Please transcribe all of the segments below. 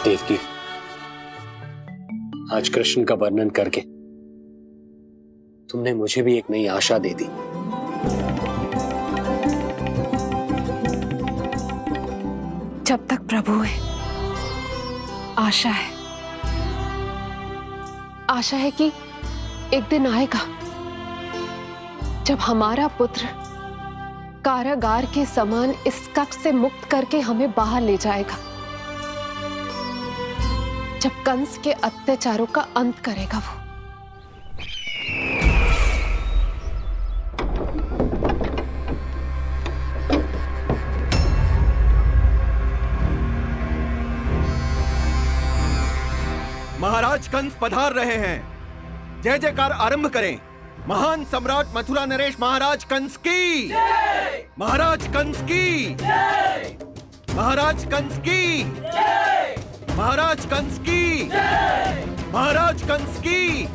देवकी, आज कृष्ण का वर्णन करके तुमने मुझे भी एक नई आशा दे दी। जब तक प्रभु है, आशा है। आशा है कि एक दिन आएगा जब हमारा पुत्र कारागार के समान इस कक्ष से मुक्त करके हमें बाहर ले जाएगा, जब कंस के अत्याचारों का अंत करेगा वो। महाराज कंस पधार रहे हैं। जय जयकार आरंभ करें। महान सम्राट मथुरा नरेश महाराज कंस की, महाराज कंस की, महाराज कंस की, महाराज कंस की, महाराज कंस की।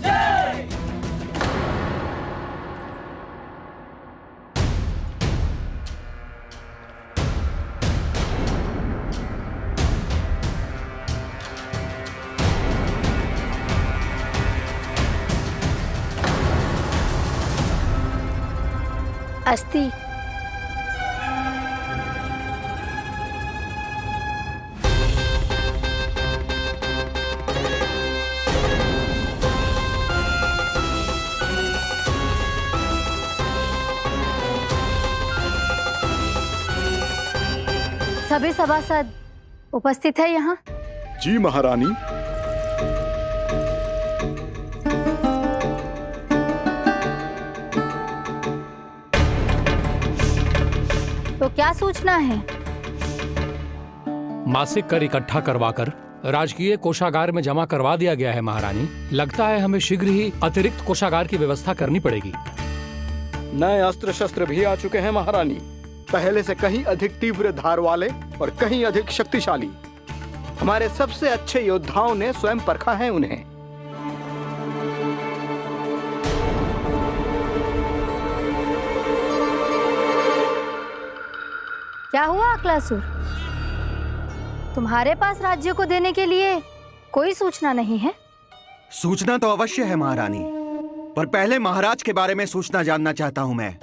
अस्ति। सभी सभासद उपस्थित है यहाँ? जी महारानी। तो क्या सूचना है? मासिक कर इकट्ठा करवाकर राजकीय कोषागार में जमा करवा दिया गया है महारानी। लगता है हमें शीघ्र ही अतिरिक्त कोषागार की व्यवस्था करनी पड़ेगी। नए अस्त्र शस्त्र भी आ चुके हैं महारानी, पहले से कहीं अधिक तीव्र धार वाले और कहीं अधिक शक्तिशाली। हमारे सबसे अच्छे योद्धाओं ने स्वयं परखा है उन्हें। क्या हुआ अक्लासुर? तुम्हारे पास राज्य को देने के लिए कोई सूचना नहीं है? सूचना तो अवश्य है महारानी, पर पहले महाराज के बारे में सूचना जानना चाहता हूं मैं।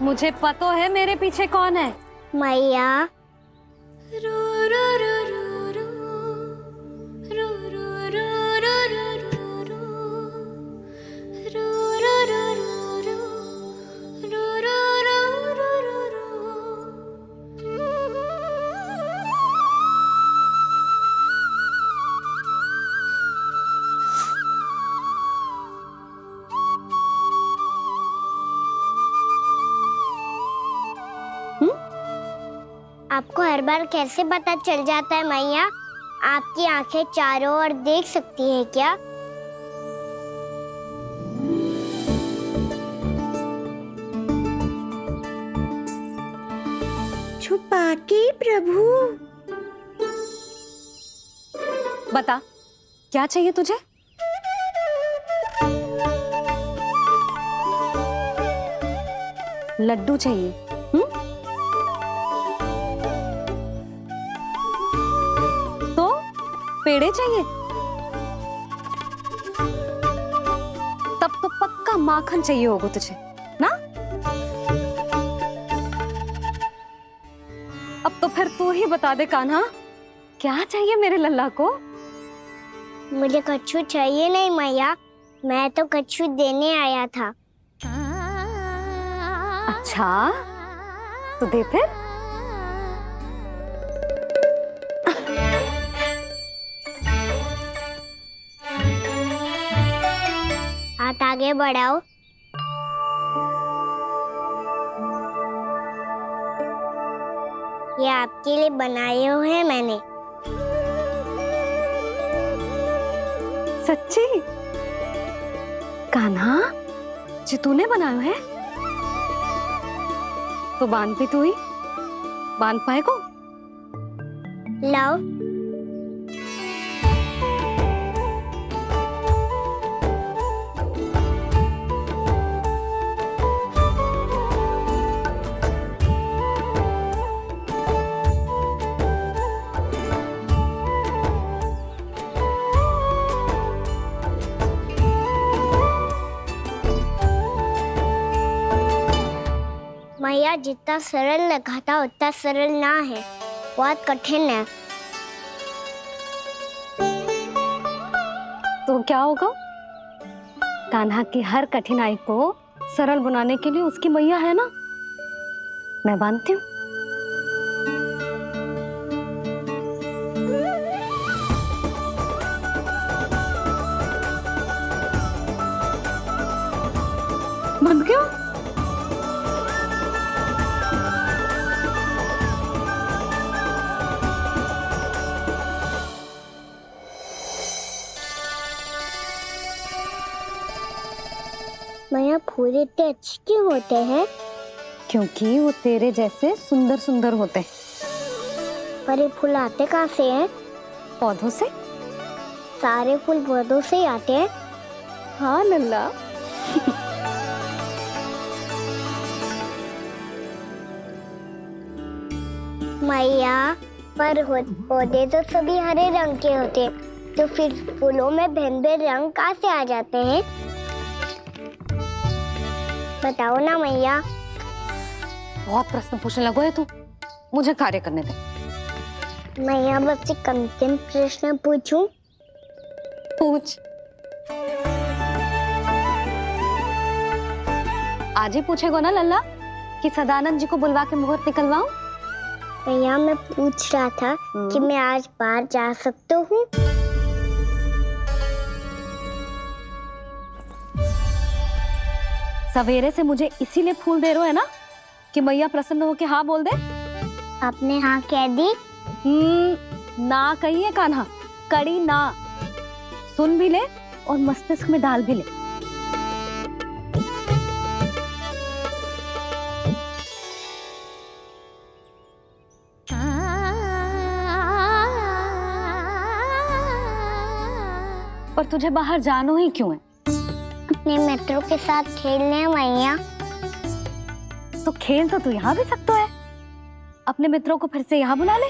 मुझे पता है मेरे पीछे कौन है। मैया। आपको हर बार कैसे पता चल जाता है मैया? आपकी आंखें चारों ओर देख सकती हैं क्या? छुपा के प्रभु। बता, क्या चाहिए तुझे? लड्डू चाहिए? तो पेड़े चाहिए? तब तो पक्का माखन चाहिए होगा तुझे ना? अब तो फिर तू ही बता दे कान्हा, क्या चाहिए मेरे लल्ला को? मुझे कच्छू चाहिए नहीं मैया, मैं तो कच्छू देने आया था। अच्छा तो दे फिर। हाथ आगे बढ़ाओ। ये आपके लिए बनाए हुए हैं मैंने। सच्ची? कान्हा जी तूने बनाया है? तो बांध भी तू ही, बांध पाए को? लाओ। मैया जितना सरल लगा था उतना सरल ना है, बहुत कठिन है। तो क्या होगा? कान्हा की हर कठिनाई को सरल बनाने के लिए उसकी मैया है ना, मैं बांधती हूँ। बंद क्यों? मैया फूल इतने अच्छे क्यों होते हैं? क्योंकि वो तेरे जैसे सुंदर सुंदर होते हैं। पर ये फूल आते कहाँ से हैं? पौधों से। सारे फूल पौधों से ही आते हैं? हाँ लल्ला। मैया पर पौधे तो सभी हरे रंग के होते हैं, तो फिर फूलों में भिन्न-भिन्न रंग कहाँ से आ जाते हैं? बताओ ना मैया। बहुत प्रश्न पूछने लगो है तू, मुझे कार्य करने दे। मैया बस एक अंतिम प्रश्न पूछूं? पूछ। आज ही पूछेगो ना लल्ला कि सदानंद जी को बुलवा के मुहूर्त निकलवाऊं? मैया मैं पूछ रहा था कि मैं आज बाहर जा सकता हूँ? सवेरे से मुझे इसीलिए फूल दे रहे हो है ना कि मैया प्रसन्न हो के हाँ बोल दे। आपने हाँ कह दी? ना कही है कान्हा, कड़ी ना। सुन भी ले और मस्तिष्क में डाल भी ले। पर तुझे बाहर जाना ही क्यों है? अपने मित्रों के साथ खेलने मैया। तो खेल तो तू यहाँ भी सकता है, अपने मित्रों को फिर से यहाँ बुला ले।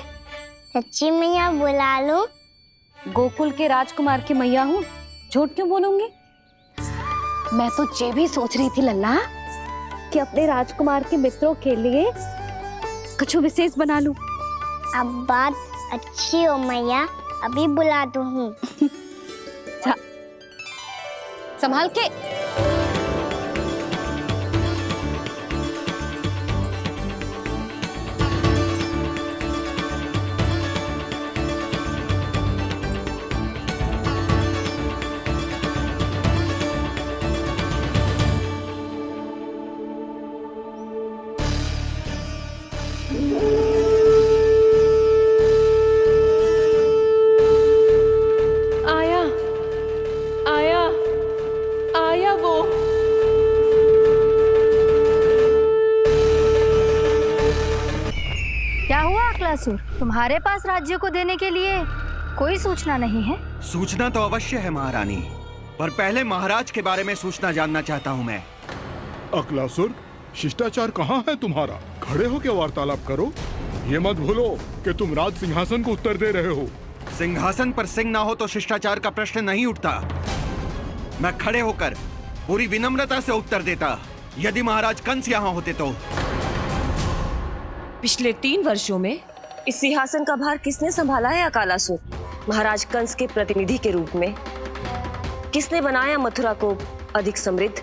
सच्ची मैया बुला लो? गोकुल के राजकुमार की मैया हूँ, झूठ क्यों बोलूंगी? मैं तो ये भी सोच रही थी लल्ला कि अपने राजकुमार के मित्रों के लिए कुछ विशेष बना लूं। अब बात अच्छी हो मैया, अभी बुला दूँ हूँ। संभाल के। आया वो। क्या हुआ अक्लासुर, तुम्हारे पास राज्य को देने के लिए कोई सूचना नहीं है? सूचना तो अवश्य है महारानी, पर पहले महाराज के बारे में सूचना जानना चाहता हूँ मैं। अक्लासुर, शिष्टाचार कहाँ है तुम्हारा? खड़े होकर वार्तालाप करो। ये मत भूलो कि तुम राज सिंहासन को उत्तर दे रहे हो। सिंहासन पर सिंह ना हो तो शिष्टाचार का प्रश्न नहीं उठता। मैं खड़े होकर पूरी विनम्रता से उत्तर देता यदि महाराज कंस यहाँ होते तो। पिछले 3 वर्षों में इस सिंहासन का भार किसने संभाला है अकालासुर? महाराज कंस के प्रतिनिधि के रूप में किसने बनाया मथुरा को अधिक समृद्ध,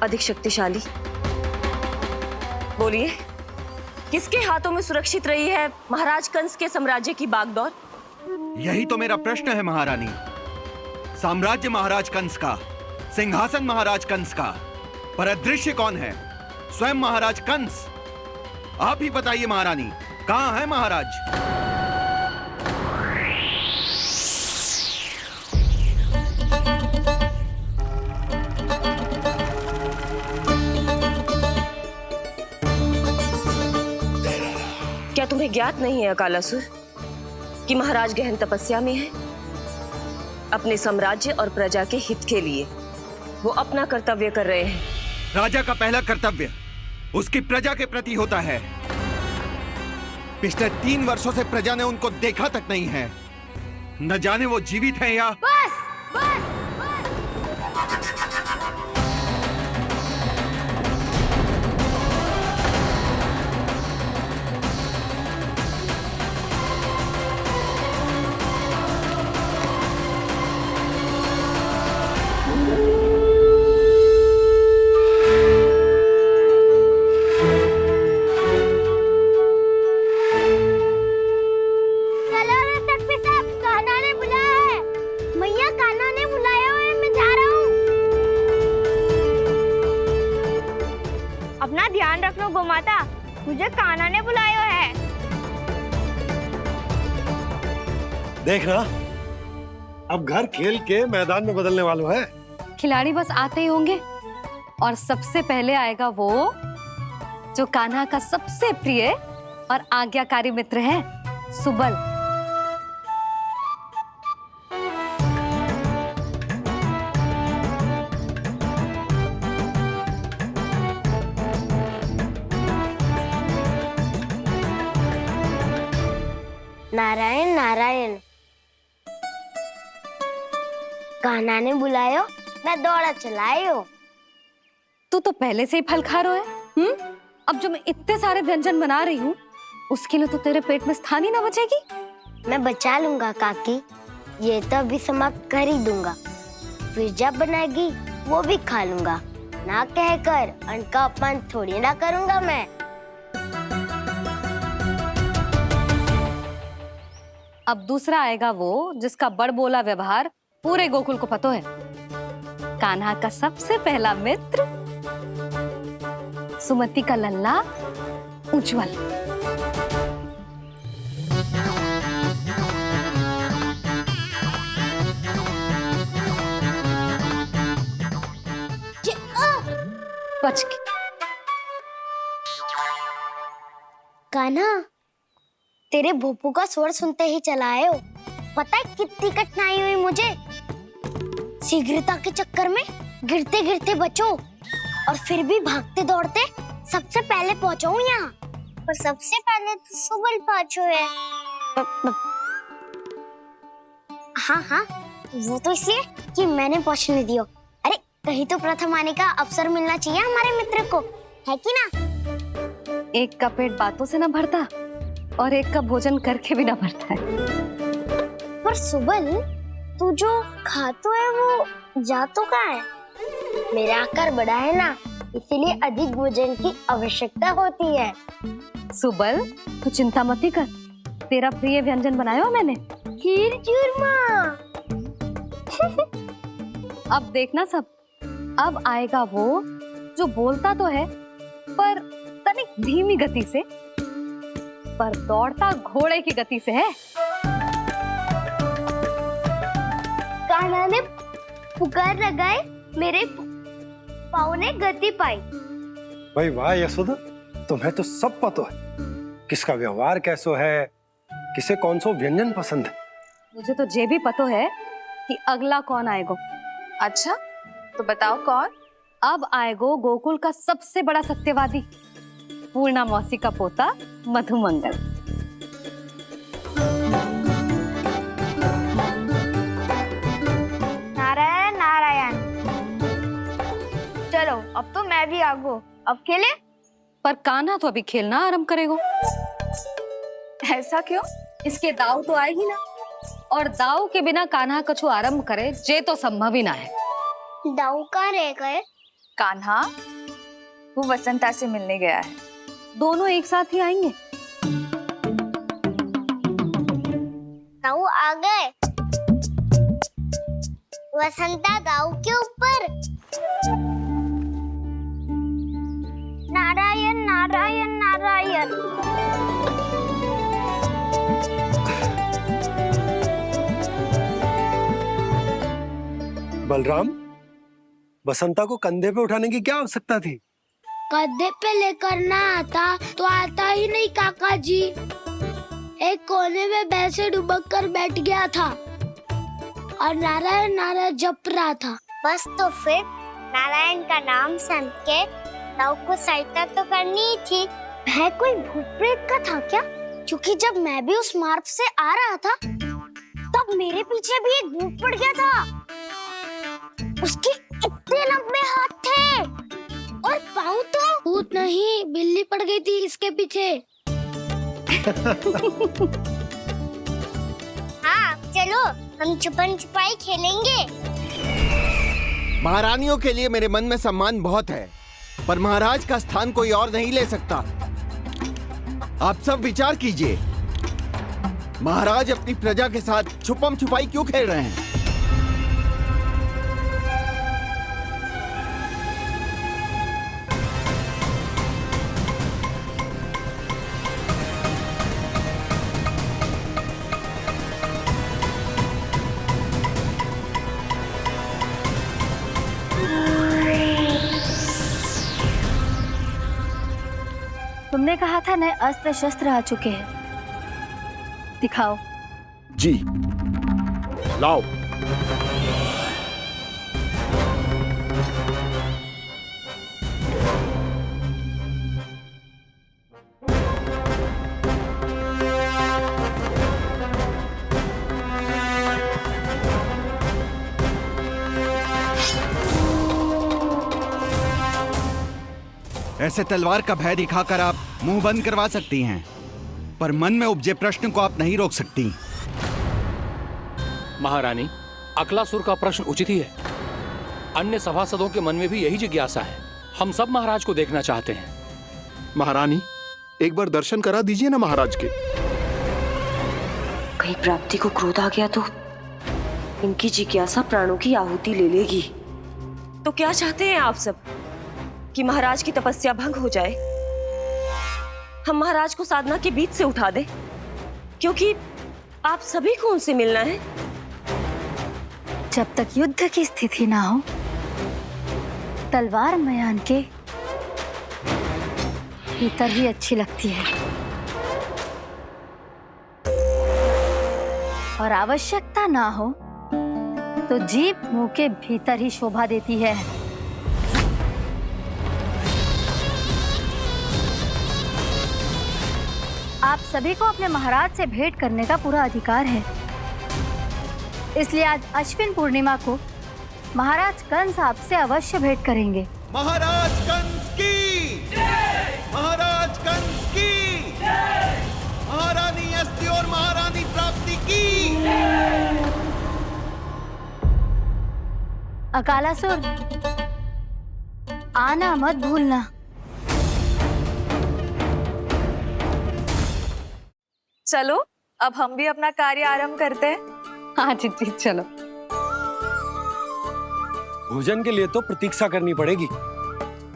अधिक शक्तिशाली? बोलिए, किसके हाथों में सुरक्षित रही है महाराज कंस के साम्राज्य की बागडोर? यही तो मेरा प्रश्न है महारानी। साम्राज्य महाराज कंस का, सिंहासन महाराज कंस का, पर अदृश्य कौन है? स्वयं महाराज कंस। आप ही बताइए महारानी, कहां है महाराज? क्या तुम्हें ज्ञात नहीं है अकालासुर कि महाराज गहन तपस्या में है? अपने साम्राज्य और प्रजा के हित के लिए वो अपना कर्तव्य कर रहे हैं। राजा का पहला कर्तव्य उसकी प्रजा के प्रति होता है। पिछले 3 वर्षों से प्रजा ने उनको देखा तक नहीं है। न जाने वो जीवित हैं या... बस बस चलो रे तकबीर साहब, कान्हा ने बुलाया है। मैया, कान्हा ने बुलाया है, मैं जा रहा हूँ। अपना ध्यान रखना गोमाता, मुझे कान्हा ने बुलाया है। देखना, अब घर खेल के मैदान में बदलने वालों है। खिलाड़ी बस आते ही होंगे और सबसे पहले आएगा वो जो कान्हा का सबसे प्रिय और आज्ञाकारी मित्र है, सुबल। नारायण नारायण, कान्हा ने बुलायो, मैं दौड़ा चलायो। तू तो पहले से ही फल खा रहा है। अब जो मैं इतने सारे व्यंजन बना रही हूँ उसके लिए तो तेरे पेट में स्थान ही ना बचेगी। मैं बचा लूंगा काकी, ये तो अभी समाप्त कर ही दूंगा। फिर जब बनाएगी वो भी खा लूंगा। ना कहकर अन्न का अपमान थोड़ी ना करूंगा मैं। अब दूसरा आएगा वो जिसका बड़ बोला व्यवहार पूरे गोकुल को पता है, कान्हा का सबसे पहला मित्र, सुमति का लल्ला उज्जवल। बच के। कान्हा, तेरे भोपू का स्वर सुनते ही चला आए हो। पता है कितनी कठिनाई हुई मुझे। शीघ्रता के चक्कर में गिरते गिरते बचो और फिर भी भागते दौड़ते सबसे पहले पहुंचो यहाँ। पर सबसे पहले तो सुबल पहुंचो है। हाँ हाँ, वो तो इसलिए कि मैंने पहुंचने दियो। अरे कहीं तो प्रथम आने का अवसर मिलना चाहिए हमारे मित्र को, है कि ना? एक का पेट बातों से ना भरता और एक का भोजन करके भी ना भरता है। पर सुबल, तू जो खातो है वो जातो कहाँ है? मेरा आकार बड़ा है ना, इसीलिए अधिक भोजन की आवश्यकता होती है। सुबल, तू चिंता मत ही कर, तेरा प्रिय व्यंजन बनाया हो मैंने, खीर चूरमा। अब देखना सब, अब आएगा वो जो बोलता तो है पर तनिक धीमी गति से, पर दौड़ता घोड़े की गति से है। कान्हा ने पुकार लगाए, मेरे पाँव ने गति पाई। भाई वाह यशोदा, तुम्हें तो सब पता है, किसका व्यवहार कैसो है, किसे कौन सो व्यंजन पसंद है। मुझे तो ये भी पता है कि अगला कौन आएगा। अच्छा, तो बताओ कौन? अब आएगो गोकुल का सबसे बड़ा सत्यवादी, पूर्णा मौसी का पोता मधुमंगल। नारायण नारायण। चलो अब तो मैं भी आगो, अब खेले। पर कान्हा तो अभी खेलना आरंभ करेगा। ऐसा क्यों? इसके दाव तो आएगी ना। और दाऊ के बिना कान्हा कछु आरंभ करे जे तो संभव ही ना है। दाऊ कहाँ रह गए? कान्हा वो वसंता से मिलने गया है। दोनों एक साथ ही आएंगे। दाऊ आ गए। वसंता दाऊ के ऊपर। नारायण नारायण नारायण। बलराम, बसंता को कंधे पे उठाने की क्या आवश्यकता थी? कंधे पे लेकर ना आता तो आता ही नहीं काका जी। एक कोने में वैसे डुबक कर बैठ गया था और नारायण नारायण जप रहा था। बस तो फिर नारायण का नाम सुन के दाऊ को सहायता तो करनी ही थी। वह कोई भूत प्रेत का था क्या? क्योंकि जब मैं भी उस मार्ग से आ रहा था तब मेरे पीछे भी एक भूत पड़ गया था। उसके इतने लंबे हाथ थे और पाँव तो भूत नहीं, बिल्ली पड़ गई थी इसके पीछे। हाँ चलो हम छुपन छुपाई खेलेंगे। महारानियों के लिए मेरे मन में सम्मान बहुत है, पर महाराज का स्थान कोई और नहीं ले सकता। आप सब विचार कीजिए, महाराज अपनी प्रजा के साथ छुपम छुपाई क्यों खेल रहे हैं? तुमने कहा था नए अस्त्र शस्त्र आ चुके हैं, दिखाओ। जी लाओ। ऐसे तलवार का भय दिखाकर आप मुंह बंद करवा सकती हैं, पर मन में उपजे प्रश्न को आप नहीं रोक सकती। महारानी, अकलासुर का प्रश्न उचित ही है। अन्य सभासदों के मन में भी यही जिज्ञासा है। हम सब महाराज को देखना चाहते हैं। महारानी, एक बार दर्शन करा दीजिए ना महाराज के। कहीं प्राप्ति को क्रोध आ गया तो इनकी जिज्ञासा प्राणों की आहुति ले लेगी। तो क्या चाहते हैं आप सब? कि महाराज की तपस्या भंग हो जाए? हम महाराज को साधना के बीच से उठा दें? क्योंकि आप सभी को उनसे मिलना है। जब तक युद्ध की स्थिति ना हो, तलवार मयान के भीतर ही अच्छी लगती है और आवश्यकता ना हो तो जीभ मुंह के भीतर ही शोभा देती है। आप सभी को अपने महाराज से भेंट करने का पूरा अधिकार है। इसलिए आज अश्विन पूर्णिमा को महाराज कंस आपसे अवश्य भेंट करेंगे। महाराज कंस की जय! महाराज कंस की जय! महारानी अस्ति और महारानी प्राप्ति की जय! अकालासुर, आना मत भूलना। चलो अब हम भी अपना कार्य आरंभ करते हैं। हाँ जी चलो। भोजन के लिए तो प्रतीक्षा करनी पड़ेगी,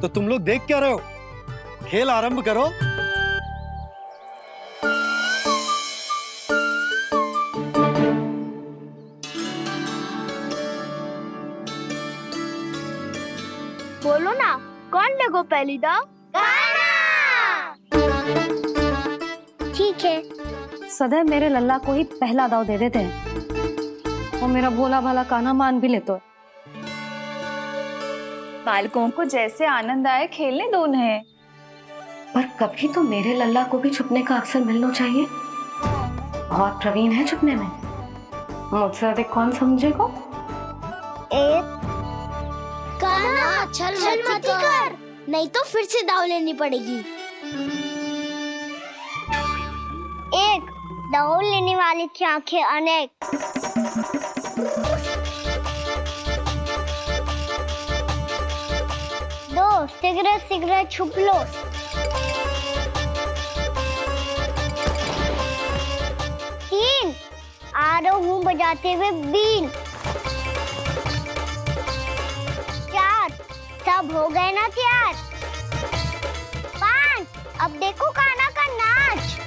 तो तुम लोग देख क्या रहे हो? खेल आरंभ करो। बोलो ना, कौन लगो पहली दाव? ठीक है। सदैव मेरे लल्ला को ही पहला दाव दे देते हैं और मेरा भोला भाला कान्हा मान भी लेते हैं। बालकों को जैसे आनंद आए खेलने दो उन्हें। पर कभी तो मेरे लल्ला को भी छुपने का अवसर मिलना चाहिए। बहुत प्रवीण है छुपने में, मुझसे अधिक कौन समझेगा? कान्हा छल मत कर, नहीं तो फिर से दाव लेनी पड़ेगी। 1 दौड़ लेने वाली थी आंखें अनेक। दो, सिगरेट सिगरेट छुप लो। तीन, आ रहा हूँ बजाते हुए बीन। चार, सब हो गए ना तैयार। पांच, अब देखो कान्हा का नाच।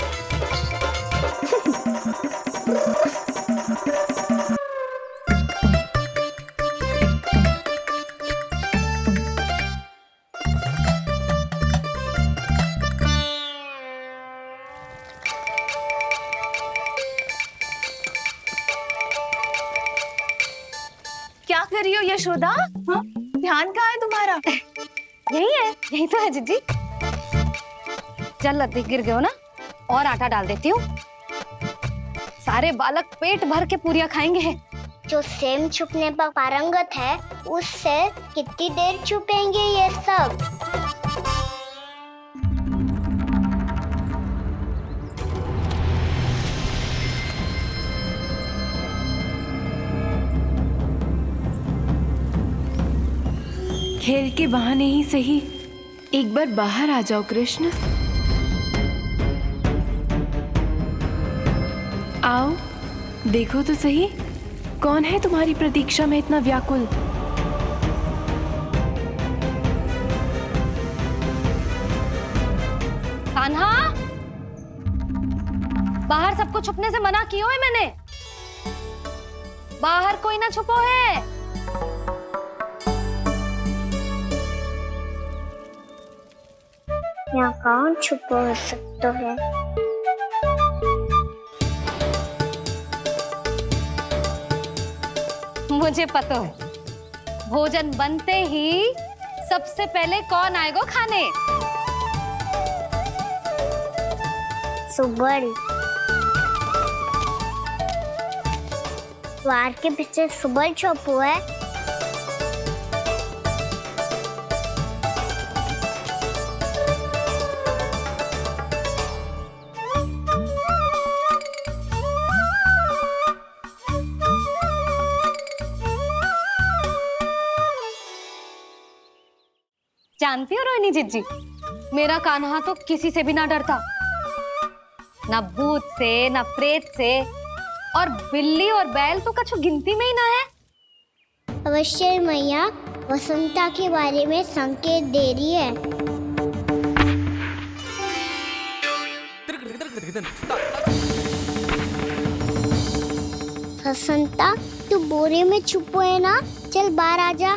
क्या कर रही हो यशोदा? हाँ? ध्यान कहाँ है तुम्हारा? यही तो है जीजी। चल लद्दी गिर गए हो ना, और आटा डाल देती हूँ। सारे बालक पेट भर के पूरियां खाएंगे। जो सेम छुपने पर पारंगत है, उससे कितनी देर छुपेंगे ये सब? खेल के बहाने ही सही एक बार बाहर आ जाओ कृष्ण। आओ देखो तो सही, कौन है तुम्हारी प्रतीक्षा में इतना व्याकुल? कान्हा, बाहर सबको छुपने से मना किया है मैंने। बाहर कोई ना छुपो है। यहाँ कौन छुपा हो सकता है? मुझे पता है, भोजन बनते ही सबसे पहले कौन आएगा खाने? सुबल। द्वार के पीछे सुबल छुपा है। जानती हो रोहिणी जीजी, मेरा कान्हा तो किसी से भी ना डरता, ना भूत से, ना प्रेत से, और बिल्ली और बैल तो कछु गिनती में ही ना है। अवश्य मैया वसंता के बारे में संकेत दे रही है। वसंता, तू बोरे में छुपो है ना? चल बाहर आ जा।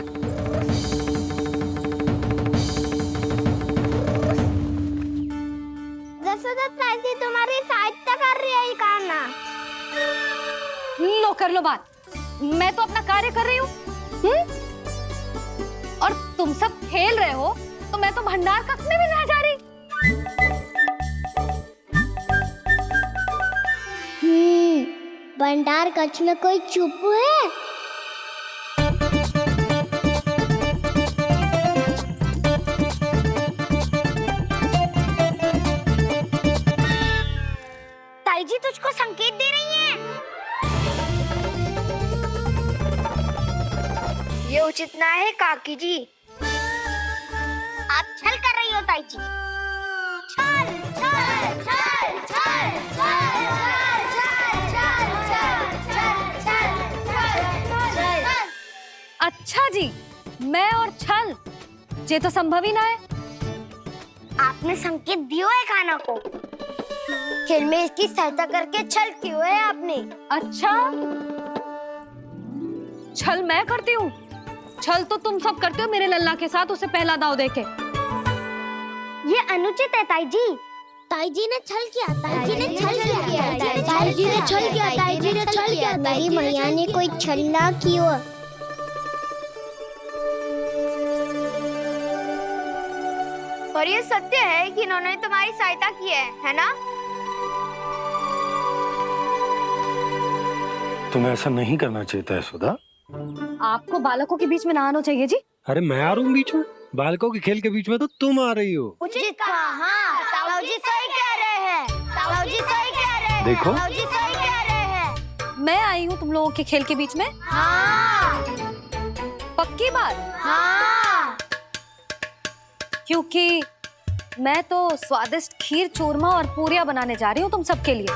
तुम्हारी सहायता कर रही है कान्हा। लो कर लो बात, मैं तो अपना कार्य कर रही हूँ। और तुम सब खेल रहे हो तो मैं तो भंडार कक्ष में भी नहीं जा रही। भंडार कक्ष में कोई चुप है? ताई जी तुझको संकेत दे रही हैं। ये उचित ना है काकी जी। आप छल कर रही हो ताई जी। छल छल छल छल छल छल। अच्छा जी, मैं और छल, ये तो संभव ही ना है। आपने संकेत दिया है कान्हा को। खेल में इसकी सहायता करके छल क्यों है आपने? अच्छा, छल मैं करती हूँ? छल तो तुम सब करते हो मेरे लल्ला के साथ, उसे पहला दाव देके। ये अनुचित है ताई जी। ताई जी ने छल किया, ताई जी ने छल किया, ताई जी ने छल किया, ताई जी ने छल किया। मेरी मैया ने कोई छल ना किया। और ये सत्य है कि इन्होंने तुम्हारी सहायता की है ना? तुम्हें ऐसा नहीं करना चाहिए था यशोदा। आपको बालकों के बीच में ना आना चाहिए जी। अरे मैं आ रहा हूँ बीच में? बालकों के खेल के बीच में तो तुम आ रही हो। उचित कहा। हाँ, ताऊ जी सही कह रहे हैं। ताऊ जी सही कह रहे हैं। देखो बाबूजी सही कह रहे हैं। मैं आई हूँ तुम लोगों के खेल के बीच में। हाँ पक्की बात? हाँ। क्योंकि मैं तो स्वादिष्ट खीर, चूरमा और पूरियां बनाने जा रही हूँ तुम सबके लिए,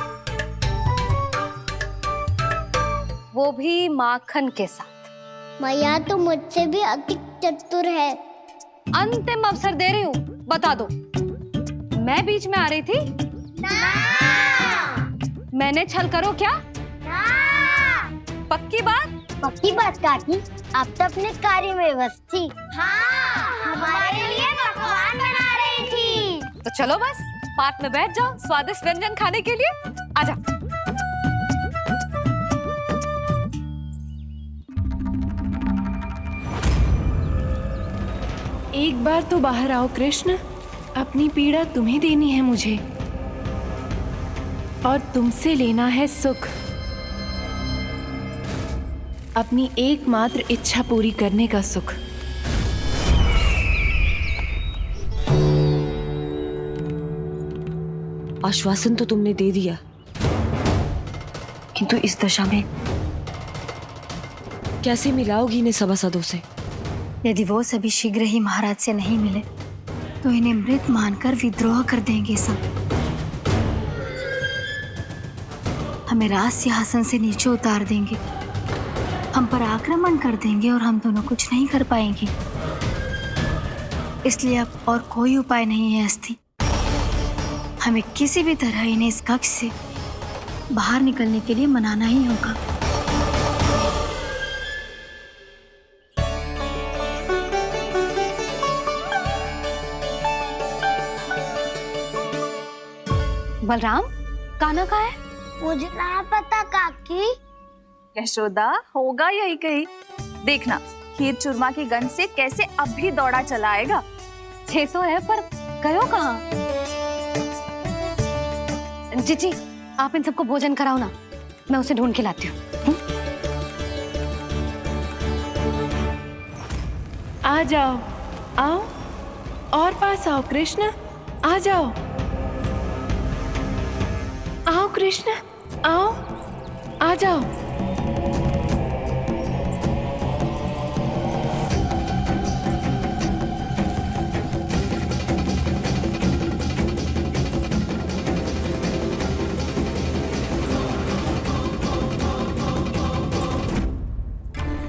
वो भी माखन के साथ। मैया तो मुझसे भी अधिक चतुर है। अंतिम अवसर दे रही हूँ, बता दो मैं बीच में आ रही थी? ना। मैंने छल करो क्या? ना। पक्की बात? पक्की बात काकी, आप तो अपने कार्य में व्यस्त थी। हाँ, हमारे लिए पकवान बना रही थी। तो चलो बस पार्क में बैठ जाओ स्वादिष्ट व्यंजन खाने के लिए। आजा। एक बार तो बाहर आओ कृष्ण, अपनी पीड़ा तुम्हें देनी है मुझे, और तुमसे लेना है सुख। अपनी एकमात्र इच्छा पूरी करने का सुख। आश्वासन तो तुमने दे दिया, किंतु इस दशा में कैसे मिलाओगी इन्हें सभासदों से? यदि वो सभी शीघ्र ही महाराज से नहीं मिले तो इन्हें मृत मानकर विद्रोह कर देंगे सब। हमें राज सिंहासन से नीचे उतार देंगे, हम पर आक्रमण कर देंगे और हम दोनों कुछ नहीं कर पाएंगे। इसलिए अब और कोई उपाय नहीं है अस्थि, हमें किसी भी तरह इन्हें इस कक्ष से बाहर निकलने के लिए मनाना ही होगा। बलराम, कान्हा कहाँ है? मुझे ना पता काकी। यशोदा, होगा यही कहीं। देखना खीर चूरमा की गंध से कैसे अब भी दौड़ा चला आएगा। ये तो है, पर गयो कहाँ? जीजी, आप इन सबको भोजन कराओ ना, मैं उसे ढूंढ के लाती हूँ। आ जाओ, आओ और पास आओ कृष्ण, आ जाओ। आओ कृष्ण, आओ, आ जाओ।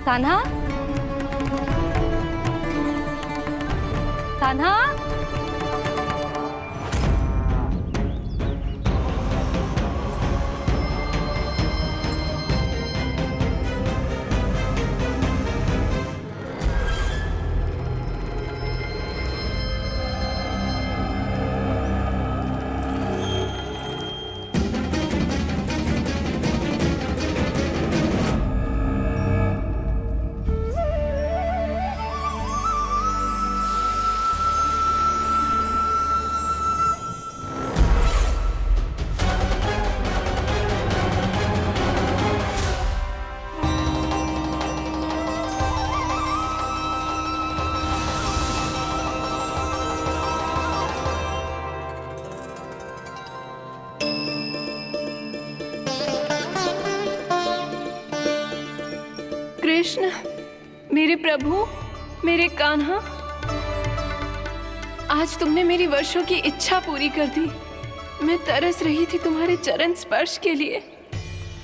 कान्हा, कान्हा, कृष्ण, मेरे प्रभु, मेरे कान्हा, आज तुमने मेरी वर्षों की इच्छा पूरी कर दी। मैं तरस रही थी तुम्हारे चरण स्पर्श के लिए।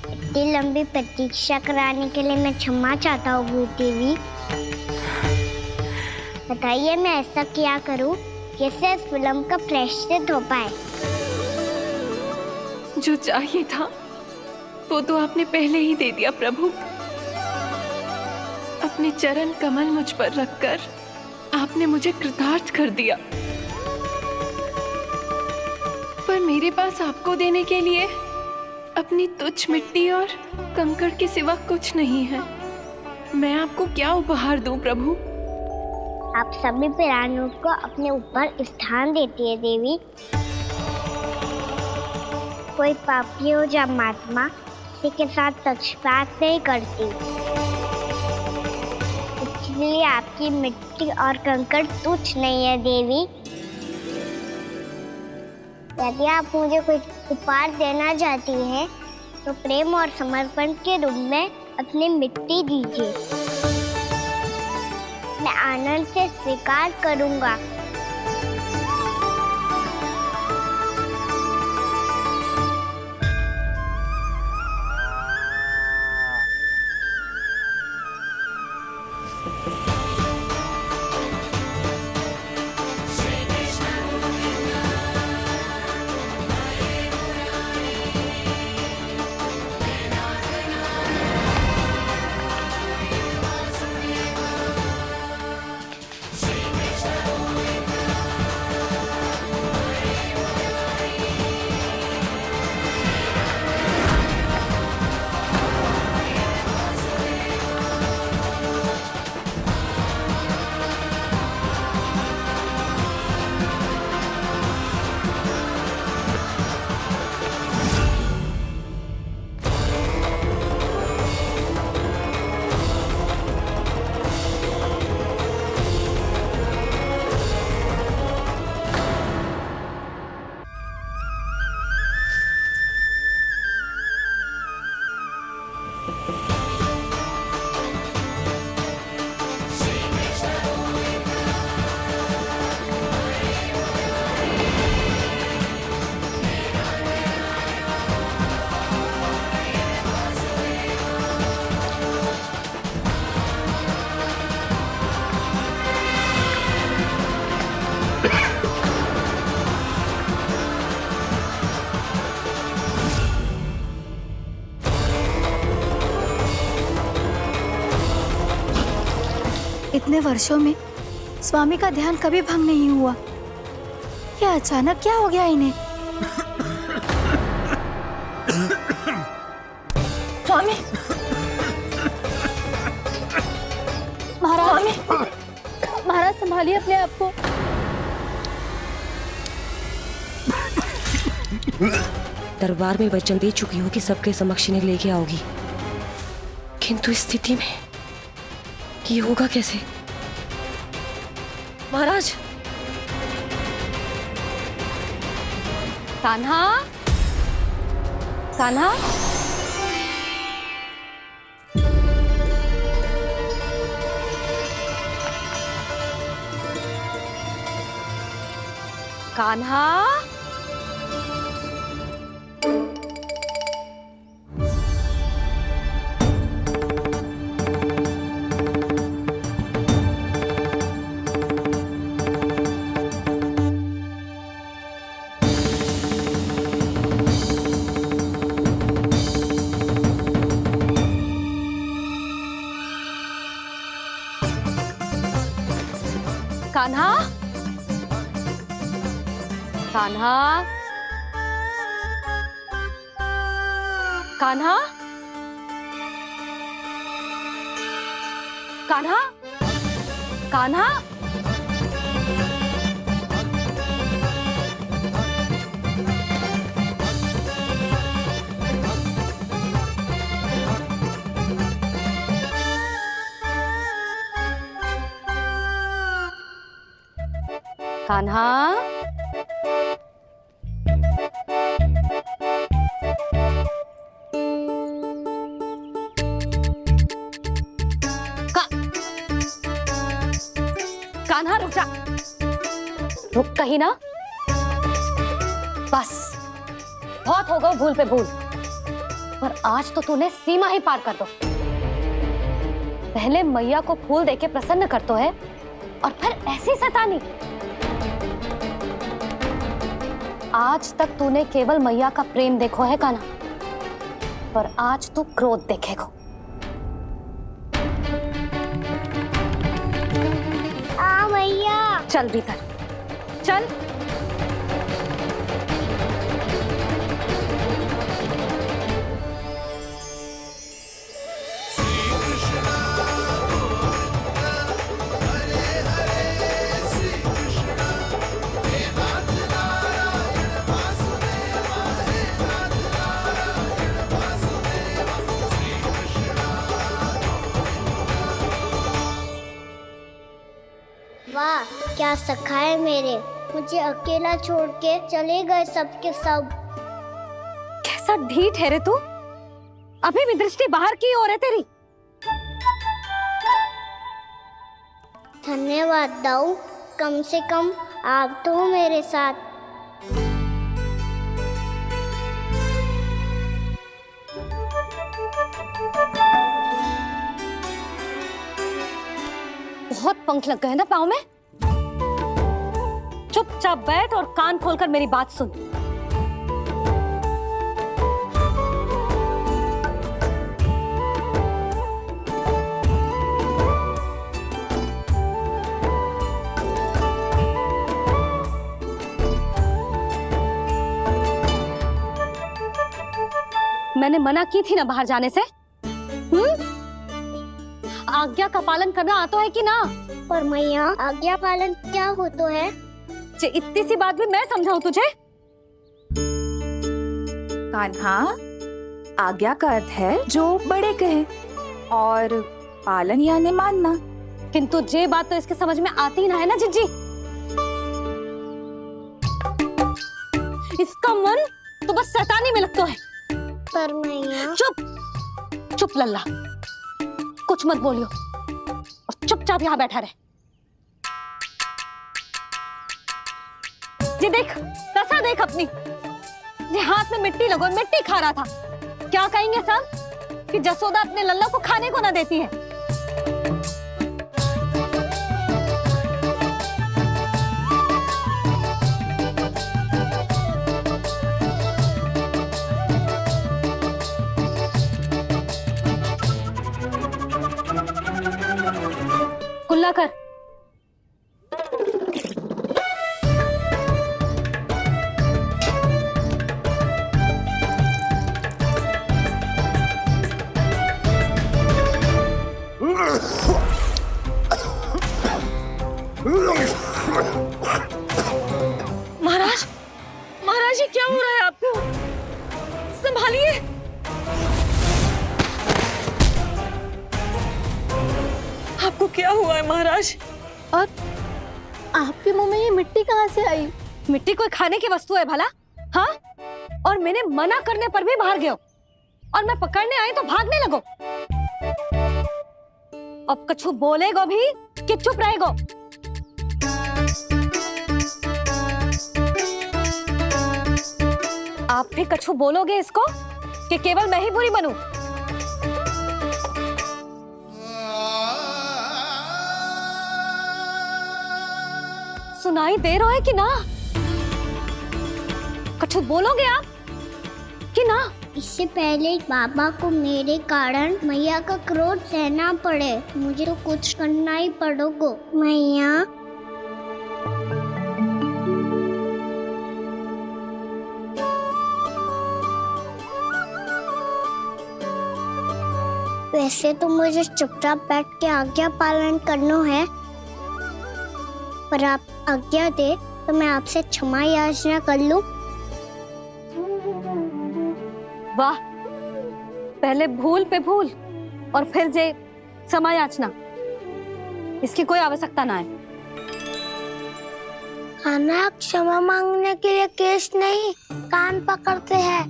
इतनी लंबी प्रतीक्षा कराने के लिए मैं क्षमा चाहता हूँ देवी। बताइए मैं ऐसा क्या करूँ जिससे इस फिल्म का प्रायश्चित हो पाए? जो चाहिए था वो तो आपने पहले ही दे दिया प्रभु। अपने चरण कमल मुझ पर रखकर आपने मुझे कृतार्थ कर दिया, पर मेरे पास आपको देने के लिए अपनी तुच्छ मिट्टी और कंकड़ के सिवा कुछ नहीं है। मैं आपको क्या उपहार दूं प्रभु? आप सभी प्राणियों को अपने ऊपर स्थान देती है देवी। कोई पापी हो या महात्मा, किसी के साथ पक्षपात नहीं करती। इसलिए आपकी मिट्टी और कंकड़ तुच्छ नहीं है देवी। यदि आप मुझे कुछ उपहार देना चाहती हैं, तो प्रेम और समर्पण के रूप में अपनी मिट्टी दीजिए। मैं आनंद से स्वीकार करूंगा। इतने वर्षों में स्वामी का ध्यान कभी भंग नहीं हुआ। क्या अचानक क्या हो गया इन्हें? स्वामी, महाराज, महाराज संभालिए अपने आप को। दरबार में वचन दे चुकी हो कि सबके समक्ष इन्हें लेके आओगी, किंतु इस स्थिति में ये होगा कैसे? महाराज, कान्हा, कान्हा, कान्हा, कान्हा, कान्हा, कान्हा, कान्हा, कान्हा, कान्हा, कान्हा रुक जा, रुक कहीं ना। बस बहुत हो गया भूल पे भूल, पर आज तो तूने सीमा ही पार कर दो। पहले मैया को फूल देके प्रसन्न कर तो है, और फिर ऐसी सतानी। आज तक तूने केवल मैया का प्रेम देखो है कान्हा, पर आज तू क्रोध देखेगा। मैया, चल भीतर, चल। वाह, क्या सखा है मेरे। मुझे अकेला छोड़ के चले गए सबके सब। कैसा ढीठ है रे तू, अभी भी दृष्टि बाहर की ओर है तेरी। धन्यवाद दाऊ, कम से कम आप तो हो मेरे साथ। बहुत पंख लग गए ना पाँव में। चुपचाप बैठ और कान खोलकर मेरी बात सुन। मैंने मना की थी ना बाहर जाने से। आज्ञा का पालन करना आता है कि ना? पर मैया, आज्ञा पालन क्या होता है? इतनी सी बात भी मैं समझाऊं तुझे? कान्हा, आज्ञा का अर्थ है जो बड़े कहे, और पालन यानी मानना। किंतु ये बात तो इसके समझ में आती ही ना है ना जिज्जी। इसका मन तो बस शैतानी में लगता है। पर मैया। चुप चुप लल्ला, कुछ मत बोलियो और चुपचाप यहाँ बैठा रहे। जी देख, दशा देख अपनी। जी हाथ में मिट्टी लगो, मिट्टी खा रहा था। क्या कहेंगे सब कि जसोदा अपने लल्ला को खाने को ना देती है। कुल्ला कर। महाराज, महाराज ये क्या हो रहा है आपको? संभालिए। आपको क्या हुआ है महाराज? और आपके मुंह में ये मिट्टी कहाँ से आई? मिट्टी कोई खाने की वस्तु है भला? हाँ, और मैंने मना करने पर भी बाहर गए और मैं पकड़ने आई तो भागने लगो। अब कछु बोलेगो भी कि चुप रहेगो? आप भी कछु बोलोगे इसको कि केवल मैं ही बुरी बनूं? सुनाई दे रहा है कि ना? कछु बोलोगे आप कि ना? इससे पहले बाबा को मेरे कारण मैया का क्रोध सहना पड़े, मुझे तो कुछ करना ही पड़ेगा। मैया, वैसे तो मुझे चुपचाप बैठ के आज्ञा पालन करना है, पर आप आज्ञा दे तो मैं आपसे क्षमा याचना कर लूं। वाह, पहले भूल पे भूल और फिर जे क्षमा याचना, इसकी कोई आवश्यकता ना है। खाना क्षमा मांगने के लिए केस नहीं, कान पकड़ते हैं,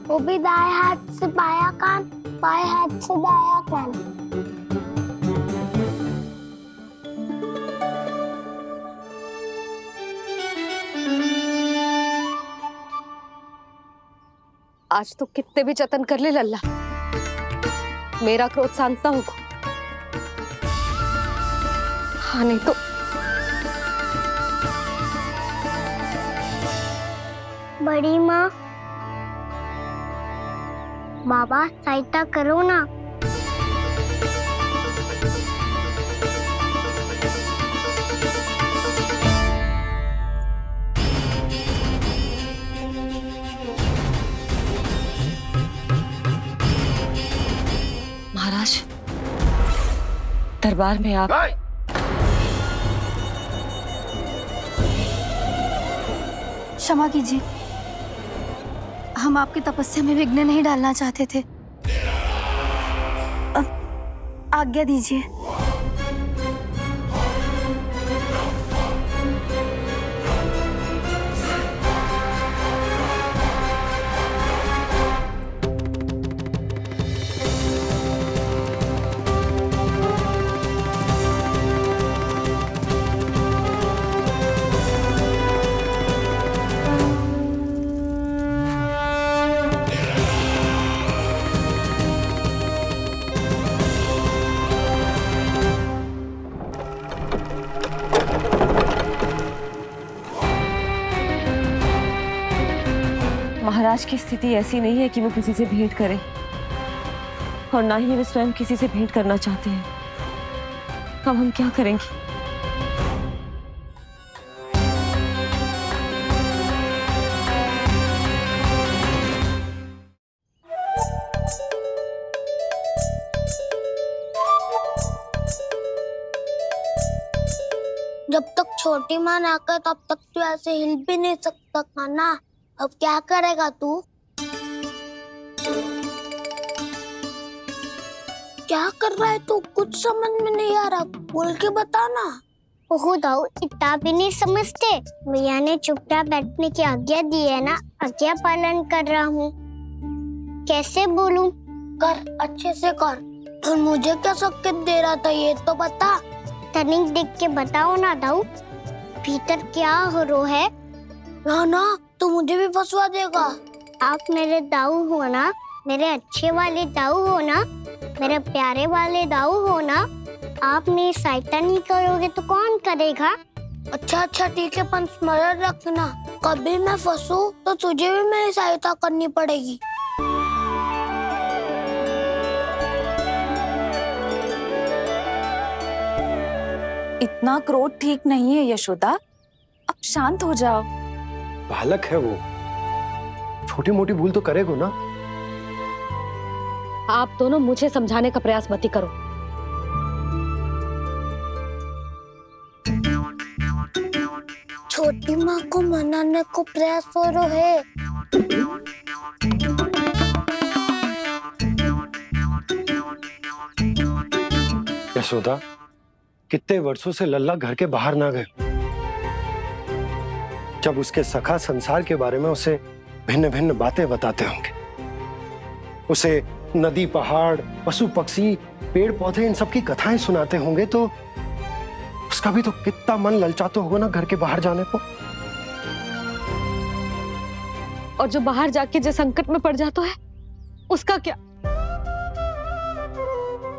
वो भी दाएं हाथ से बायां कान, बाएं हाथ से दायां कान। आज तो कितने भी जतन कर ले लल्ला, मेरा क्रोध शांत ना होगा। हाँ नहीं तो बड़ी माँ, बाबा सहायता करो ना। महाराज, दरबार में आप क्षमा कीजिए, हम आपकी तपस्या में विघ्न नहीं डालना चाहते थे। अब आज्ञा दीजिए। महाराज की स्थिति ऐसी नहीं है कि वो किसी से भेंट करें, और ना ही वे स्वयं किसी से भेंट करना चाहते हैं। अब हम क्या करेंगे? जब तक छोटी माँ ना कर तब तक तू ऐसे हिल भी नहीं सकता कान्हा। अब क्या करेगा तू? क्या कर रहा है तू? कुछ समझ में नहीं आ रहा, बोल के बता ना। ओहो दाऊ, इतना भी नहीं समझते। भैया ने चुपचाप बैठने की आज्ञा दी है ना, आज्ञा पालन कर रहा हूँ। कैसे बोलूं? कर, अच्छे से कर। और मुझे क्या संकेत दे रहा था ये तो बता। तनिक देख के बताओ ना दाऊ, भीतर क्या हो रो है? ना तो मुझे भी फंसवा देगा। आप मेरे दाऊ हो ना, मेरे अच्छे वाले दाऊ हो ना, मेरे प्यारे वाले दाऊ हो ना। आप मेरी सहायता नहीं करोगे तो कौन करेगा? अच्छा ठीक है, पर स्मरण रखना, कभी मैं फंसू तो तुझे भी मेरी सहायता करनी पड़ेगी। इतना क्रोध ठीक नहीं है यशोदा, अब शांत हो जाओ। बालक है वो, छोटी मोटी भूल तो करेगा ना। आप दोनों मुझे समझाने का प्रयास मत ही करो। छोटी माँ को मनाने को प्रयास हो रहा है। यशोदा, कितने वर्षों से लल्ला घर के बाहर ना गए। जब उसके सखा संसार के बारे में उसे भिन्न भिन्न बातें बताते होंगे, उसे नदी, पहाड़, पशु पक्षी, पेड़ पौधे, इन सब की कथाएं सुनाते होंगे, तो उसका भी तो कितना मन ललचाता होगा ना घर के बाहर जाने को। और जो बाहर जाके जो संकट में पड़ जाता है उसका क्या?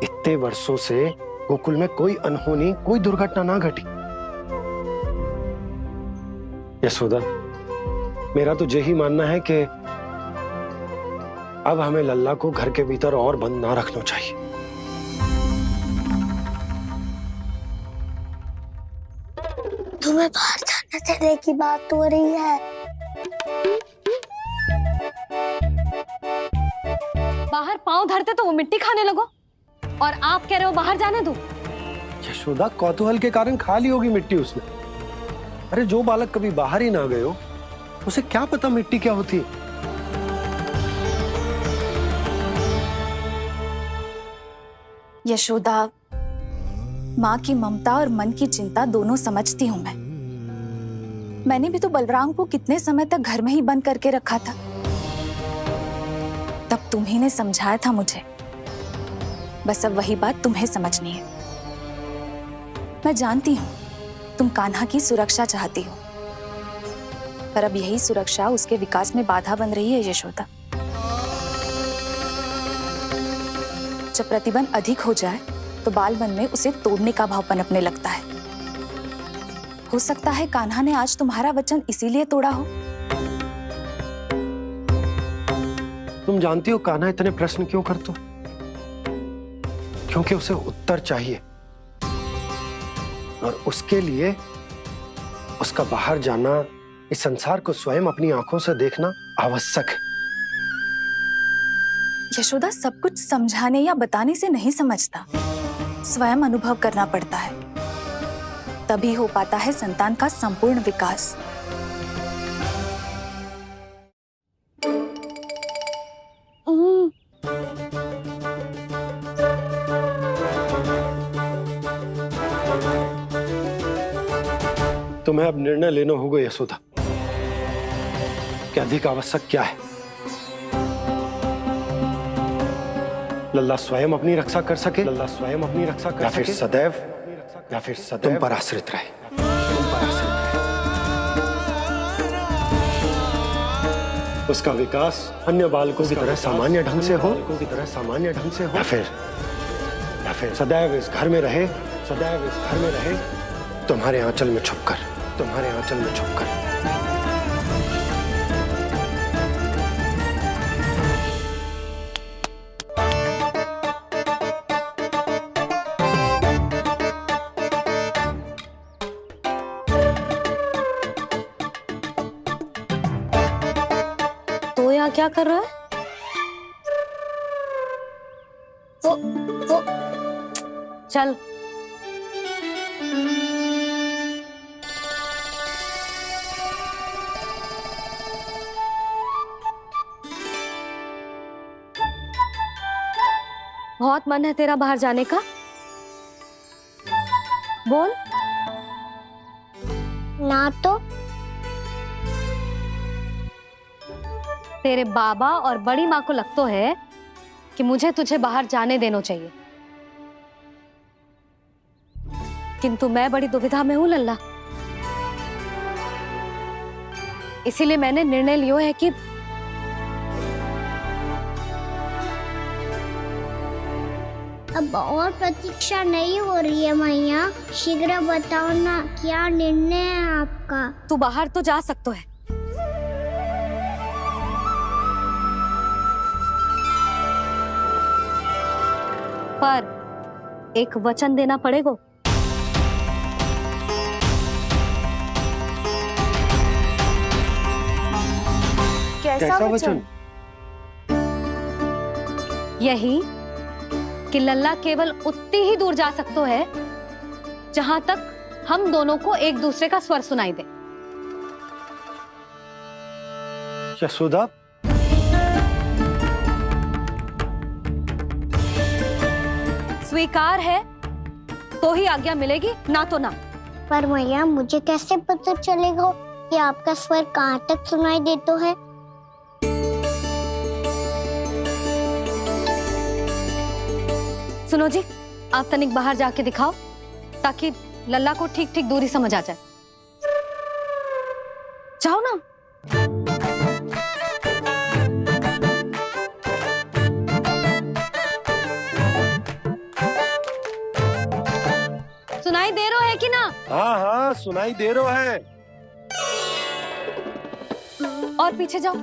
इतने वर्षों से गोकुल में कोई अनहोनी, कोई दुर्घटना ना घटी। यशोदा, मेरा तो यही मानना है कि अब हमें लल्ला को घर के भीतर और बंद ना रखना चाहिए। तुम्हें बाहर जाने देने की बात हो रही है। बाहर पांव धरते तो वो मिट्टी खाने लगो, और आप कह रहे हो बाहर जाने दो। यशोदा, कौतूहल के कारण खा ली होगी मिट्टी उसने। अरे जो बालक कभी बाहर ही ना गए हो, उसे क्या पता मिट्टी क्या होती है। यशोदा, माँ की ममता और मन की चिंता दोनों समझती हूँ मैं। मैंने भी तो बलराम को कितने समय तक घर में ही बंद करके रखा था। तब तुम्ही ने समझाया था मुझे, बस अब वही बात तुम्हें समझनी है। मैं जानती हूँ तुम कान्हा की सुरक्षा चाहती हो, पर अब यही सुरक्षा उसके विकास में बाधा बन रही है यशोदा। जब प्रतिबंध अधिक हो जाए तो बाल मन में उसे तोड़ने का भाव पनपने लगता है। हो सकता है कान्हा ने आज तुम्हारा वचन इसीलिए तोड़ा हो। तुम जानती हो कान्हा इतने प्रश्न क्यों करता? क्योंकि उसे उत्तर चाहिए, और उसके लिए उसका बाहर जाना, इस संसार को स्वयं अपनी आंखों से देखना आवश्यक है। यशोदा, सब कुछ समझाने या बताने से नहीं समझता, स्वयं अनुभव करना पड़ता है, तभी हो पाता है संतान का संपूर्ण विकास। तुम्हें अब निर्णय लेना होगा यशोदा कि अधिक आवश्यक क्या है। लल्ला स्वयं अपनी रक्षा कर सके, लल्ला स्वयं अपनी रक्षा कर सके, या फिर सदैव तुम पर आश्रित रहे, तुम पर आश्रित रहे। उसका विकास अन्य बालकों की तरह सामान्य ढंग से हो, या फिर सदैव इस घर में रहे, सदैव इस घर में रहे, तुम्हारे आंचल में छुपकर, तुम्हारे आंचल में छुपकर। क्या कर रहा है? वो चल। बहुत मन है तेरा बाहर जाने का? बोल। ना तो तेरे बाबा और बड़ी माँ को लगता है कि मुझे तुझे बाहर जाने देना चाहिए, किंतु मैं बड़ी दुविधा में हूं लल्ला। इसीलिए मैंने निर्णय लिया है कि अब और प्रतीक्षा नहीं हो रही है मैया। शीघ्र बताओ ना, क्या निर्णय है आपका? तू बाहर तो जा सकता है, पर एक वचन देना पड़ेगा। कैसा वचन? यही कि लल्ला केवल उतनी ही दूर जा सकता है जहां तक हम दोनों को एक दूसरे का स्वर सुनाई दे। यशोदा, स्वीकार है तो ही आज्ञा मिलेगी, ना तो ना। पर मैया मुझे कैसे पता चलेगा कि आपका स्वर कहाँ तक सुनाई देता है? सुनो जी, आप तनिक बाहर जाके दिखाओ ताकि लल्ला को ठीक ठीक दूरी समझ आ जाए। जाओ ना। सुनाई दे रहा है कि ना? हाँ हाँ सुनाई दे रहा है। और पीछे जाओ।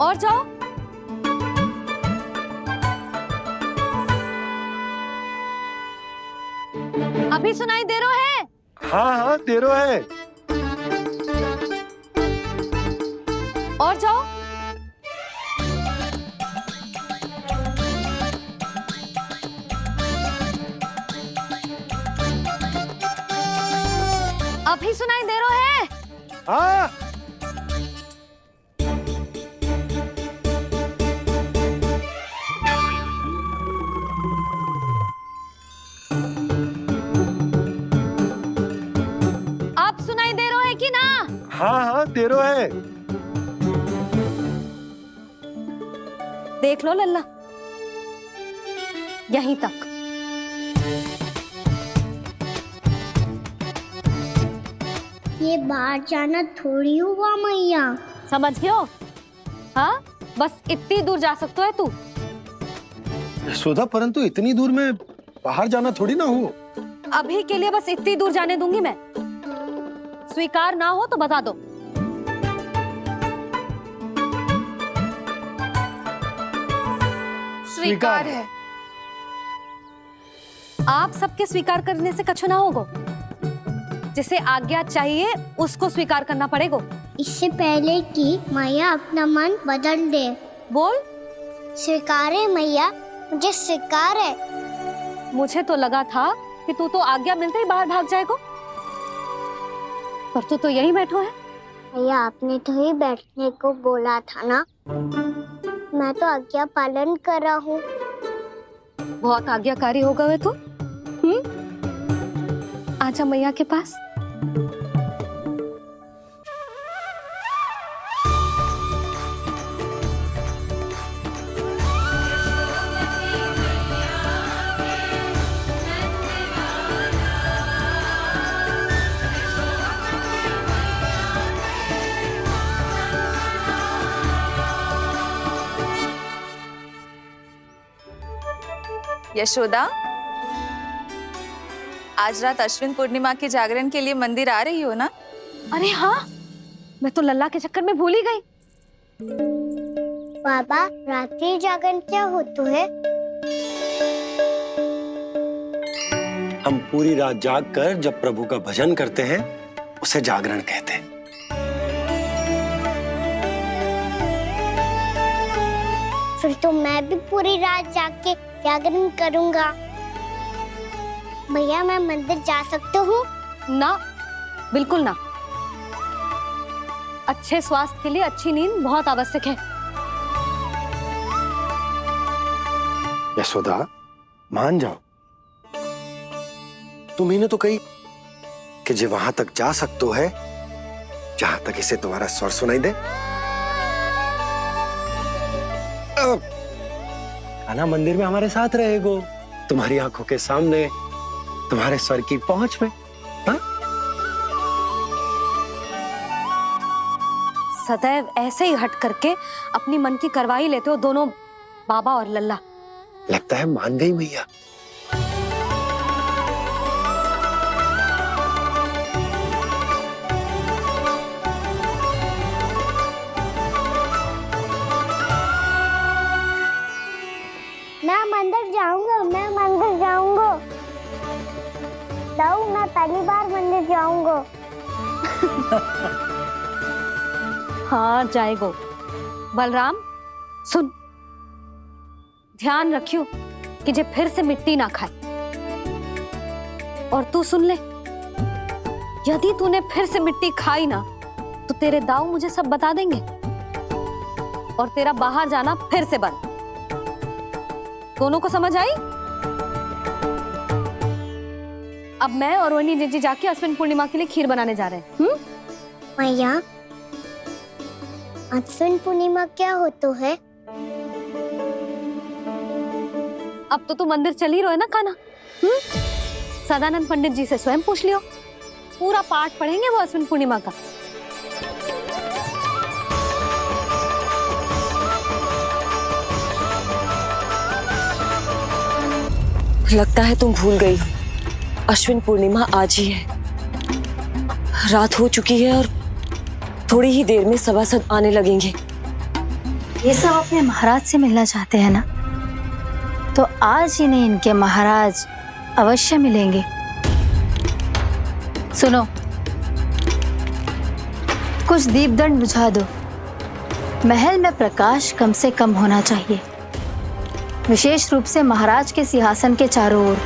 और जाओ। अभी सुनाई दे रहा है? हाँ हाँ दे रहा है। और जाओ। अभी सुनाई दे रहा है? हाँ। आप सुनाई दे रहा है कि ना? हाँ हाँ दे रहा है। देख लो लल्ला, यहीं तक। ये बाहर जाना थोड़ी हुआ मैया। समझ गयो? हाँ, बस इतनी दूर जा सकता है तू। यशोदा, परंतु इतनी दूर में बाहर जाना थोड़ी ना हो। अभी के लिए बस इतनी दूर जाने दूंगी मैं। स्वीकार ना हो तो बता दो। स्वीकार है। आप सबके स्वीकार करने से कछु ना होगा। जिसे आज्ञा चाहिए उसको स्वीकार करना पड़ेगा। इससे पहले कि मैया अपना मन बदल दे। बोल। स्वीकार है मैया, मुझे स्वीकार है। मुझे तो लगा था कि तू तो आज्ञा मिलते ही बाहर भाग जाएगा, पर तू तो यहीं बैठो है। मैया आपने तो ही बैठने को बोला था ना, मैं तो आज्ञा पालन कर रहा हूँ। बहुत आज्ञाकारी होगा वे तो। आजा मैया के पास। यशोदा, आज रात अश्विन पूर्णिमा के जागरण के लिए मंदिर आ रही हो ना? अरे हाँ, मैं तो लल्ला के चक्कर में भूल ही गई। बाबा, रात्रि जागरण क्या होता है? हम पूरी रात जाग कर जब प्रभु का भजन करते हैं उसे जागरण कहते हैं। फिर तो मैं भी पूरी रात जाके जागरण करूंगा। भैया मैं मंदिर जा सकती हूँ? ना, बिल्कुल ना। अच्छे स्वास्थ्य के लिए अच्छी नींद बहुत आवश्यक है। यशोदा, मान जाओ। तुम्ही ने तो कही कि जे वहां तक जा सकते है जहां तक इसे तुम्हारा स्वर सुनाई दे। कान्हा मंदिर में हमारे साथ रहेगो, तुम्हारी आंखों के सामने, तुम्हारे स्वर की पहुंच में। हाँ? सदैव ऐसे ही हट करके अपनी मन की करवाई लेते हो दोनों बाबा और लल्ला। लगता है मान गई मैया। मैं मंदिर जाऊंगा, मैं मंदिर जाऊंगा। दाऊ, मैं पहली बार मंदिर जाऊंगा। हाँ जाएगो। बलराम सुन, ध्यान रखियो कि जे फिर से मिट्टी ना खाए। और तू सुन ले, यदि तूने फिर से मिट्टी खाई ना तो तेरे दाऊ मुझे सब बता देंगे और तेरा बाहर जाना फिर से बंद। दोनों को समझ आई? अब मैं और रोहिणी जीजी जाके अश्विन पूर्णिमा के लिए खीर बनाने जा रहे हैं। मैया, अश्विन पूर्णिमा क्या होता है? अब तो तू मंदिर चल ही रहो है ना कान्हा? सदानंद पंडित जी से स्वयं पूछ लियो, पूरा पाठ पढ़ेंगे वो अश्विन पूर्णिमा का। लगता है तुम भूल गई हो, अश्विन पूर्णिमा आज ही है। रात हो चुकी है और थोड़ी ही देर में सभासद आने लगेंगे। ये सब अपने महाराज से मिलना चाहते हैं ना, तो आज इन्हें इनके महाराज अवश्य मिलेंगे। सुनो, कुछ दीपदंड बुझा दो। महल में प्रकाश कम से कम होना चाहिए, विशेष रूप से महाराज के सिंहासन के चारों ओर।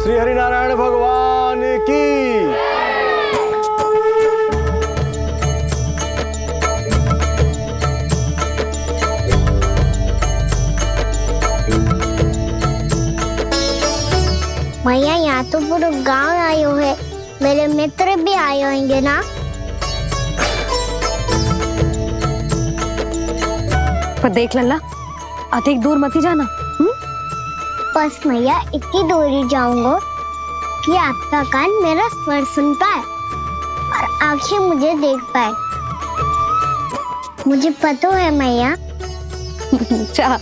श्री हरिनारायण भगवान की। भैया, यहाँ तो पूरा गांव आयो है, मेरे मित्र भी आए होंगे ना? पर देख लल्ला, अधिक दूर मत ही जाना। बस मैया इतनी दूर ही जाऊंगा कि आपका कान मेरा स्वर सुन पाए और आंखें मुझे देख पाए। मुझे पता है मैया। चाह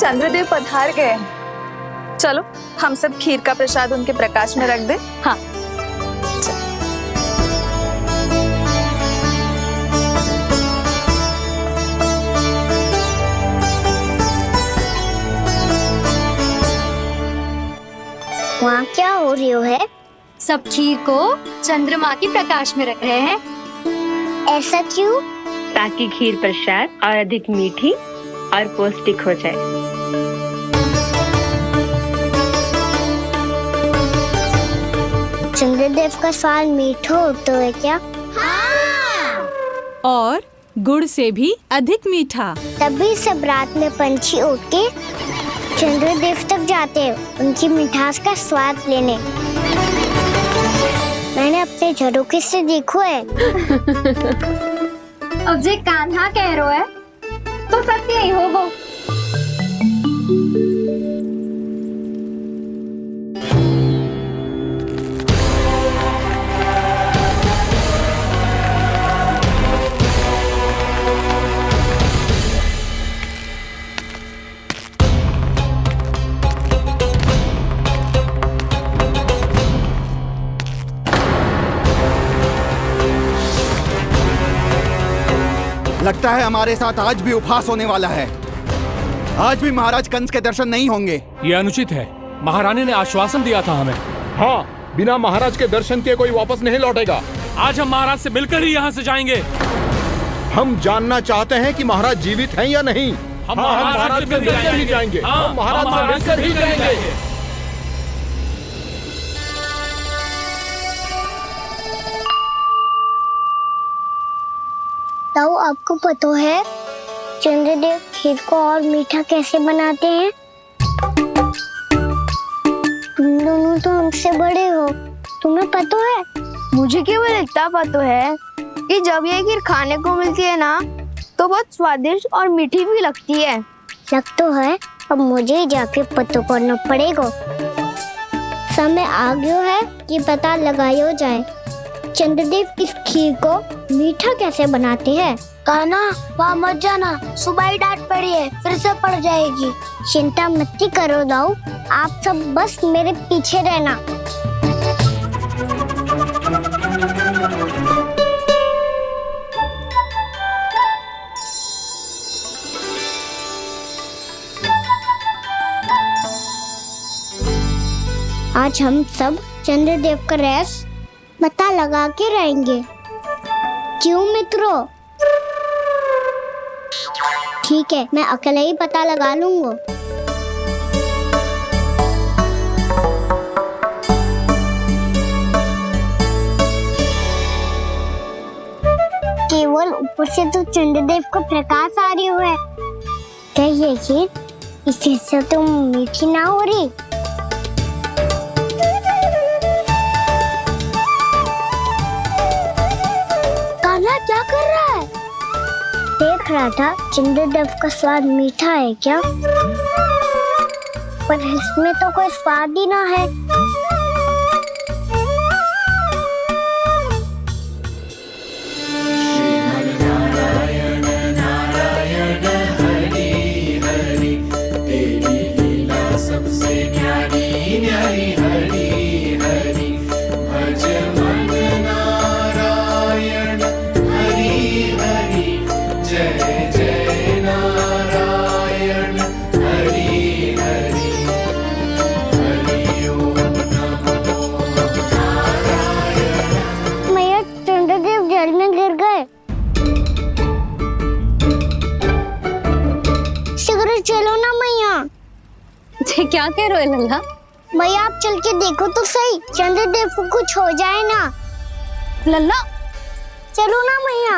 चंद्रदेव पधार गए। चलो हम सब खीर का प्रसाद उनके प्रकाश में रख दे। हाँ। वहाँ क्या हो रही है? सब खीर को चंद्रमा की प्रकाश में रख रहे हैं। ऐसा क्यों? ताकि खीर प्रसाद और अधिक मीठी और पौष्टिक हो जाए। चंद्रदेव का स्वाद मीठा होता है क्या? और गुड़ से भी अधिक मीठा। तभी सब रात में पंछी उड़ के चंद्रदेव तक जाते हैं उनकी मिठास का स्वाद लेने। मैंने अपने झरोखे से देखो है। अब जे कान्हा कह रो है तो सत्य ही होगो। लगता है हमारे साथ आज भी उपहास होने वाला है। आज भी महाराज कंस के दर्शन नहीं होंगे। ये अनुचित है। महारानी ने आश्वासन दिया था हमें। हाँ, बिना महाराज के दर्शन के कोई वापस नहीं लौटेगा। आज हम महाराज से मिलकर ही यहाँ से जाएंगे। हम जानना चाहते हैं कि महाराज जीवित हैं या नहीं। हम महाराज से मिलकर ही जाएंगे। हम महाराज से मिलकर ही जाएंगे। ताऊ, आपको पता है चंद्रदेव खीर को और मीठा कैसे बनाते हैं? तुम दोनों तो हमसे बड़े हो, तुम्हें पता है? मुझे केवल इतना पता है कि जब ये खीर खाने को मिलती है ना तो बहुत स्वादिष्ट और मीठी भी लगती है। लग तो है, अब मुझे ही जाके पता करना पड़ेगा। समय आ गया है कि पता लगाया जाए चंद्रदेव इस खीर को मीठा कैसे बनाते हैं। कान्हा, वहाँ मत जाना, सुबह ही डांट पड़ी है, फिर से पड़ जाएगी। चिंता मत करो दाऊ, आप सब बस मेरे पीछे रहना। आज हम सब चंद्रदेव का रहस्य पता लगा के रहेंगे। क्यों मित्रों? ठीक है, मैं अकेले ही पता लगा लूंगा। केवल ऊपर से तो चंद्रदेव का प्रकाश आ रही है। क्या ये खीर इससे तो मीठी ना हो रही? क्या कर रहा है? देख रहा था चंद्रदेव का स्वाद मीठा है क्या, पर इसमें तो कोई स्वाद ही ना है। क्या कह रहे हो लल्ला? भैया आप चल के देखो तो सही, चंद्रदेव को कुछ हो जाए ना। लल्ला चलो ना भैया।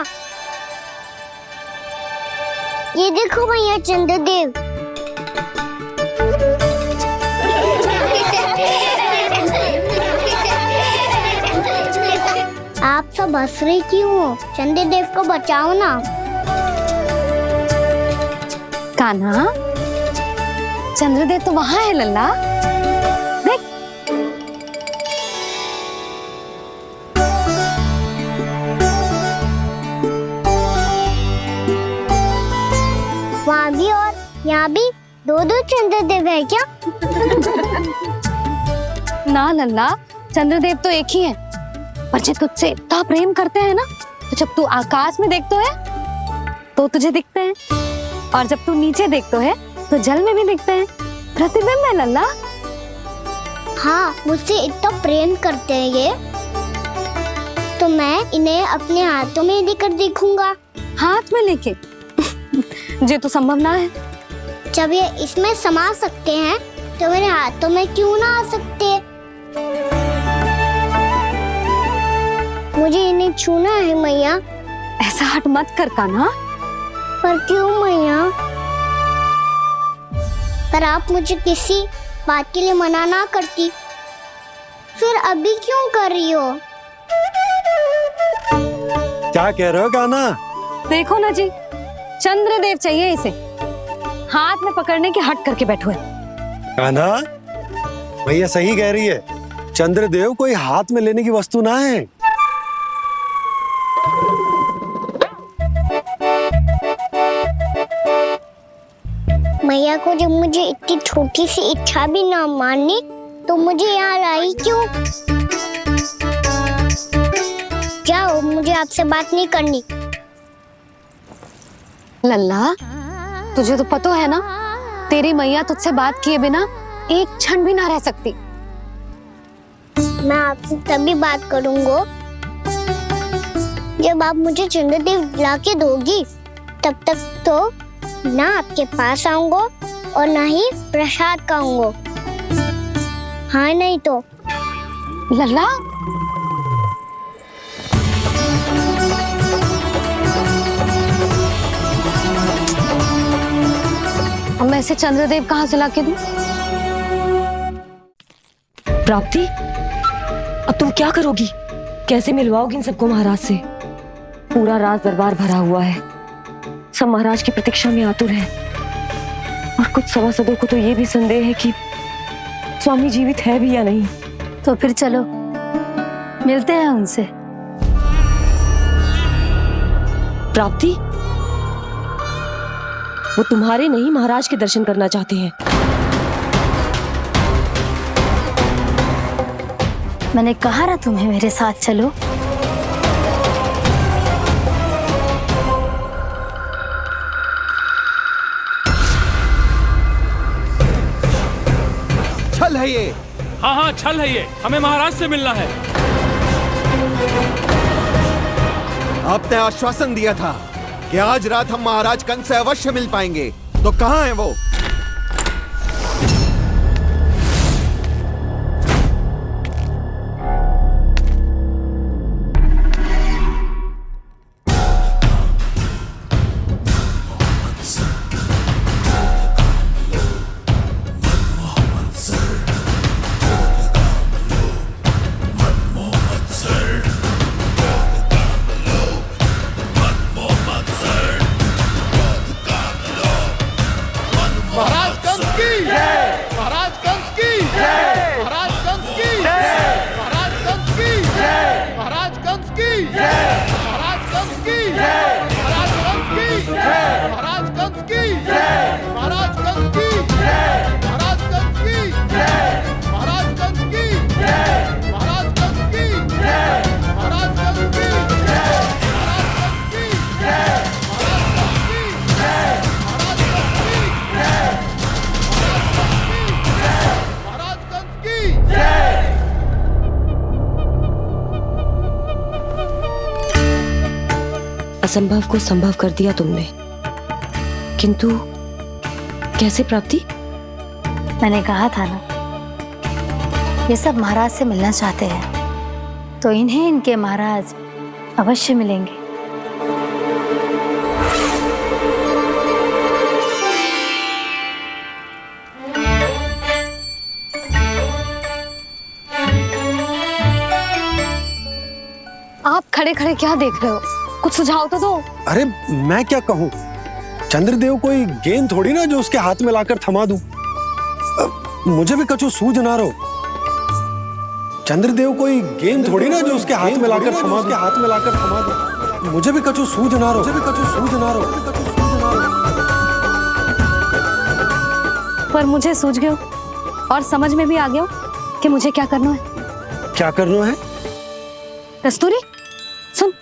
ये देखो भैया चंद्रदेव। आप सब हंस रहे क्यों हो? चंद्रदेव को बचाओ ना। कान्हा, चंद्रदेव तो वहाँ है लल्ला, देख। वहाँ भी और यहाँ भी दो चंद्रदेव है क्या? ना लल्ला, चंद्रदेव तो एक ही है। पर जब तुझसे इतना प्रेम करते हैं ना, तो जब तू आकाश में देखतो है तो तुझे दिखते हैं, और जब तू नीचे देखतो है तो जल में भी दिखते हैं। प्रतिबिंब है लल्ला। हाँ, मुझसे इतना प्रेम करते हैं ये, तो मैं इन्हें अपने हाथों में लेकर देखूंगा। हाथ में लेके? ये तो संभव ना है। जब ये इसमें समा सकते हैं तो मेरे हाथों में क्यों ना आ सकते? मुझे इन्हें छूना है मैया। ऐसा हट मत कर कान्हा। पर क्यों मैया? पर आप मुझे किसी बात के लिए मना ना करती, फिर अभी क्यों कर रही हो? क्या कह रहे हो कान्हा? देखो ना जी, चंद्रदेव चाहिए इसे, हाथ में पकड़ने के हट करके बैठो है। कान्हा, भैया सही कह रही है, चंद्रदेव कोई हाथ में लेने की वस्तु ना है। मैया को जब मुझे इतनी छोटी सी इच्छा भी ना माननी, तो मुझे यहाँ लाई क्यों? जाओ, मुझे आपसे बात नहीं करनी। लल्ला, तुझे तो पता है ना, तेरी मैया तुझसे बात किए बिना एक क्षण भी ना रह सकती। मैं आपसे तभी बात करूंगा जब आप मुझे चंद्रदेव ला के दोगी। तब तक तो ना आपके पास आऊंगा और ना ही प्रसाद खाऊंगा। हाँ नहीं तो। लल्ला, अब मैं इसे चंद्रदेव कहाँ से लाके दूं? प्राप्ति, अब तुम क्या करोगी? कैसे मिलवाओगी इन सबको महाराज से? पूरा राज दरबार भरा हुआ है, सब महाराज की प्रतीक्षा में आतुर हैं। और कुछ सभासदों को तो ये भी संदेह है कि स्वामी जीवित है भी या नहीं। तो फिर चलो मिलते हैं उनसे। प्राप्ति, वो तुम्हारे नहीं महाराज के दर्शन करना चाहते हैं। मैंने कहा ना तुम्हें मेरे साथ चलो। छल है ये। हाँ हाँ, छल है ये, हमें महाराज से मिलना है। आपने आश्वासन दिया था कि आज रात हम महाराज कंस से अवश्य मिल पाएंगे, तो कहाँ है वो? असंभव को संभव कर दिया तुमने, किंतु कैसे प्राप्ति? मैंने कहा था ना, ये सब महाराज से मिलना चाहते हैं, तो इन्हें इनके महाराज अवश्य मिलेंगे। आप खड़े खड़े क्या देख रहे हो? कुछ सुझाव तो दो। अरे मैं क्या कहूँ, चंद्रदेव कोई गेंद थोड़ी ना जो उसके हाथ में लाकर थमा दूं। मुझे भी कछु सूझ ना रहो। चंद्रदेव कोई गेंद थोड़ी ना जो उसके हाथ में लाकर थमा दूं। मुझे भी कछु सूझ ना रहो। पर मुझे सूझ गयो और समझ में भी आ गया कि मुझे क्या करना है। क्या करना है? कस्तूरी, सुन।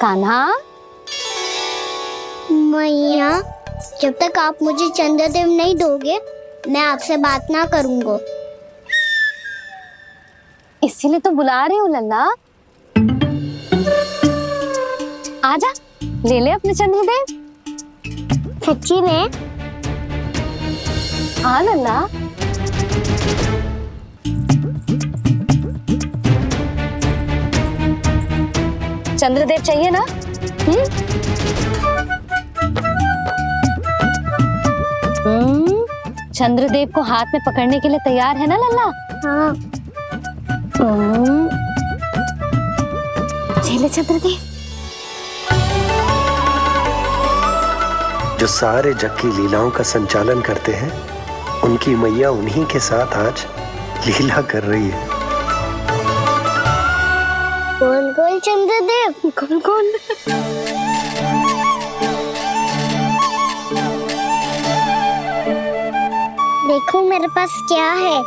कान्हा, मैया, जब तक आप मुझे चंद्रदेव नहीं दोगे मैं आपसे बात ना करूंगा। इसीलिए तो बुला रही हूँ लल्ला। आजा, ले ले अपने चंद्रदेव। सच्ची में? हाँ लल्ला। चंद्रदेव चाहिए ना? चंद्रदेव को हाथ में पकड़ने के लिए तैयार है ना लल्ला? हाँ। ले चंद्रदेव। जो सारे जग की लीलाओं का संचालन करते हैं, उनकी मैया उन्हीं के साथ आज लीला कर रही है। गोल गोल चंद्रदेव, गोल गोल। देखो मेरे पास क्या है।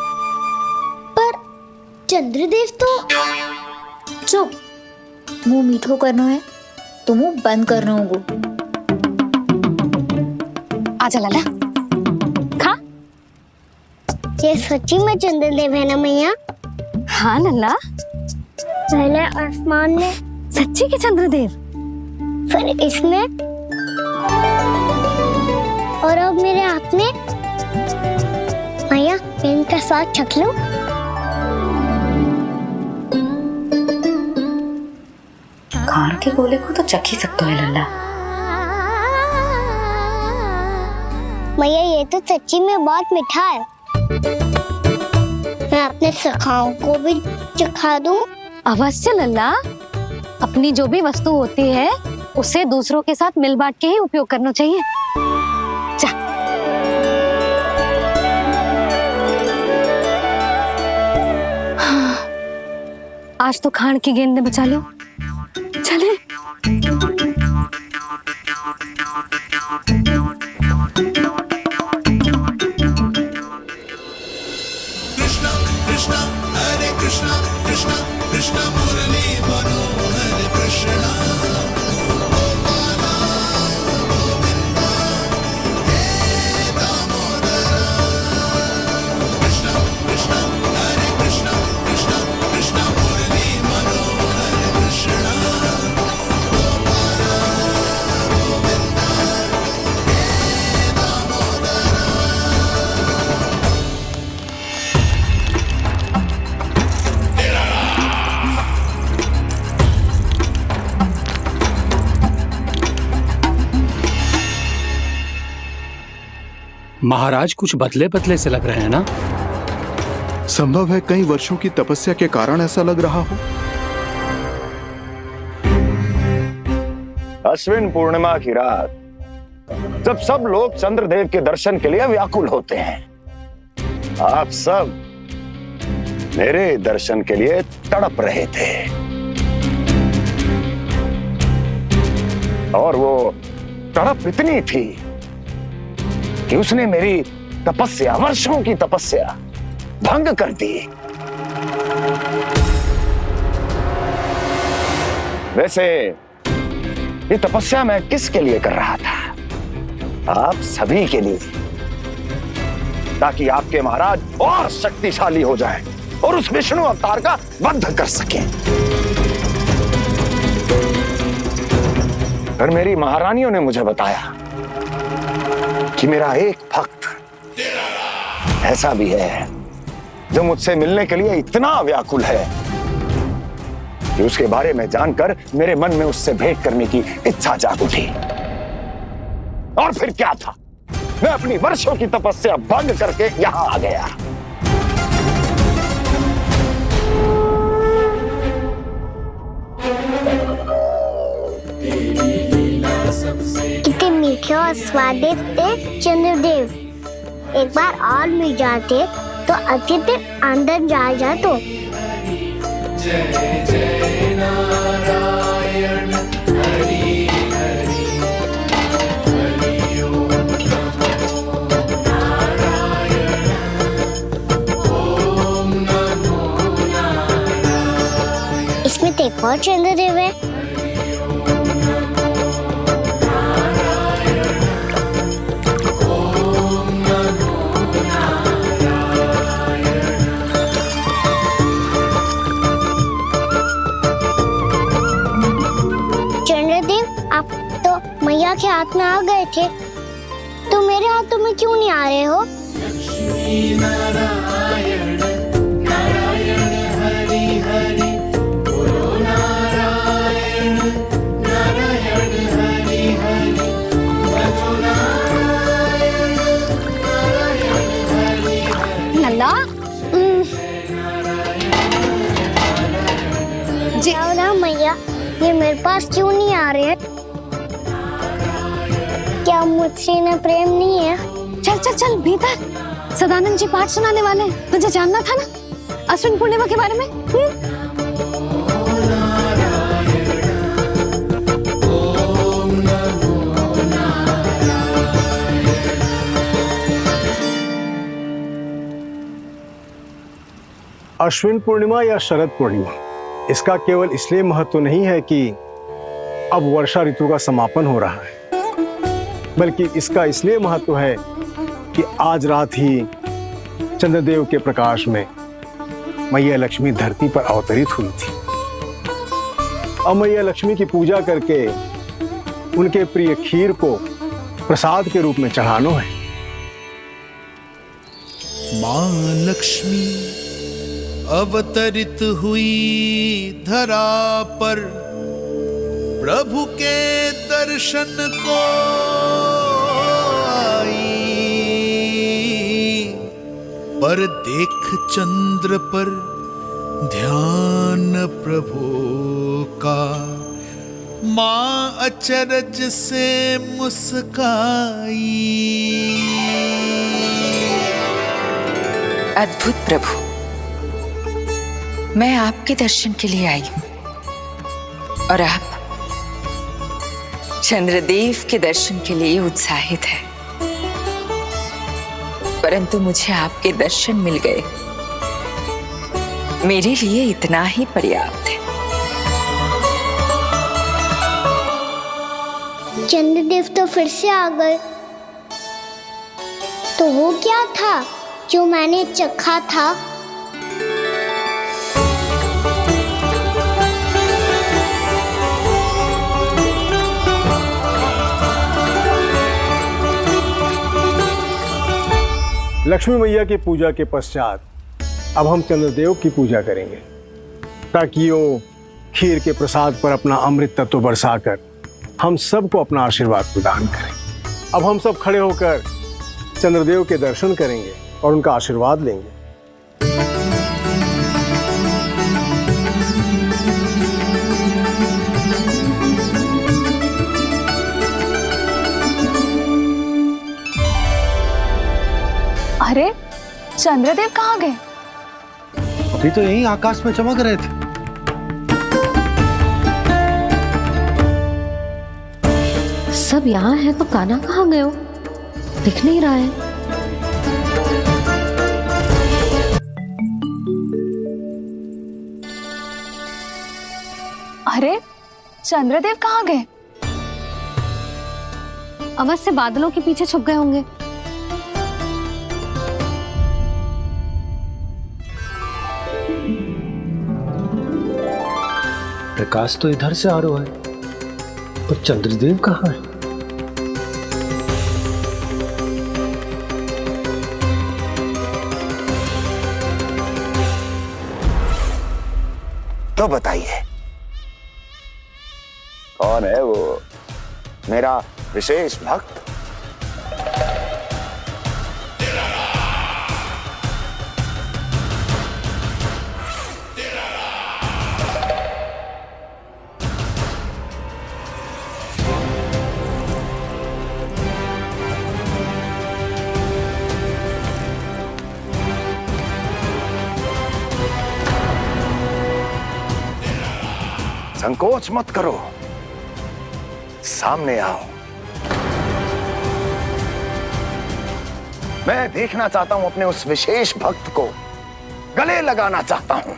पर चंद्रदेव तो चुप, मुंह मीठो करना है तो मुंह बंद करना होगा। आजा लाला, खा। ये सच्ची में चंद्रदेव है ना मैया? हाँ लल्ला, पहले आसमान में सच्ची के चंद्रदेव, फिर इसमें, और अब मेरे हाथ में। मैया, मैं इनका स्वाद चख लूं? खान के गोले को तो चख ही सकते है लल्ला। मैया, ये तो सच्ची में बहुत मीठा है। मैं अपने सखाओं को भी चखा दूं? अवश्य लल्ला, अपनी जो भी वस्तु होती है उसे दूसरों के साथ मिल बांट के ही उपयोग करना चाहिए। जा। आज तो खान की गेंद ने बचा लो। चले। कृष्णा कृष्णा हरे कृष्णा कृष्णा कृष्णा मुरली मनोहर कृष्णा महाराज कुछ बदले बदले से लग रहे हैं ना? संभव है कई वर्षों की तपस्या के कारण ऐसा लग रहा हो। अश्विन पूर्णिमा की रात जब सब लोग चंद्रदेव के दर्शन के लिए व्याकुल होते हैं, आप सब मेरे दर्शन के लिए तड़प रहे थे। और वो तड़प इतनी थी कि उसने मेरी तपस्या, वर्षों की तपस्या भंग कर दी। वैसे ये तपस्या मैं किसके लिए कर रहा था? आप सभी के लिए, ताकि आपके महाराज और शक्तिशाली हो जाएं और उस विष्णु अवतार का वध कर सकें। फिर मेरी महारानियों ने मुझे बताया कि मेरा एक भक्त ऐसा भी है जो मुझसे मिलने के लिए इतना व्याकुल है कि उसके बारे में जानकर मेरे मन में उससे भेंट करने की इच्छा जाग उठी। और फिर क्या था, मैं अपनी वर्षों की तपस्या भंग करके यहां आ गया। कितने मीठे और स्वादिष्ट थे चंद्रदेव। एक बार और मिल जाते तो अच्छे से अंदर जा जातो। जय जय नारायण हरि हरि हरि ओम नमो नारायण ओम नमो नारायण। इसमें एक और चंद्रदेव है। हरि ओम मैया के हाथ में आ गए थे, तो मेरे हाथों में क्यों नहीं आ रहे हो? लल्ला जी ना मैया, ये मेरे पास क्यों नहीं आ रहे हैं? क्या मुझसे इन्हें प्रेम नहीं है? चल चल चल भीतर, सदानंद जी पाठ सुनाने वाले हैं। तुझे जानना था ना अश्विन पूर्णिमा के बारे में? अश्विन पूर्णिमा या शरद पूर्णिमा, इसका केवल इसलिए महत्व नहीं है कि अब वर्षा ऋतु का समापन हो रहा है, बल्कि इसका इसलिए महत्व है कि आज रात ही चंद्रदेव के प्रकाश में मैया लक्ष्मी धरती पर अवतरित हुई थी। अब मैया लक्ष्मी की पूजा करके उनके प्रिय खीर को प्रसाद के रूप में चढ़ाना है। मां लक्ष्मी अवतरित हुई धरा पर, प्रभु के दर्शन को आई, पर देख चंद्र पर ध्यान प्रभु का, मां अचरज से मुस्काई। अद्भुत प्रभु, मैं आपके दर्शन के लिए आई हूं और आप चंद्रदेव के दर्शन के लिए उत्साहित है, परंतु मुझे आपके दर्शन मिल गए, मेरे लिए इतना ही पर्याप्त है। चंद्रदेव तो फिर से आ गए, तो वो क्या था जो मैंने चखा था? लक्ष्मी मैया की पूजा के पश्चात अब हम चंद्रदेव की पूजा करेंगे, ताकि वो खीर के प्रसाद पर अपना अमृत तत्व बरसाकर हम सबको अपना आशीर्वाद प्रदान करें। अब हम सब खड़े होकर चंद्रदेव के दर्शन करेंगे और उनका आशीर्वाद लेंगे। अरे चंद्रदेव कहाँ गए? अभी तो यहीं आकाश में चमक रहे थे। सब यहाँ है तो कान्हा कहाँ गए हो? दिख नहीं रहा है। अरे चंद्रदेव कहाँ गए? अवश्य बादलों के पीछे छुप गए होंगे। प्रकाश तो इधर से आ रहा है, पर चंद्रदेव कहाँ है? तो बताइए कौन है वो मेरा विशेष भक्त? संकोच मत करो, सामने आओ। मैं देखना चाहता हूं अपने उस विशेष भक्त को, गले लगाना चाहता हूं।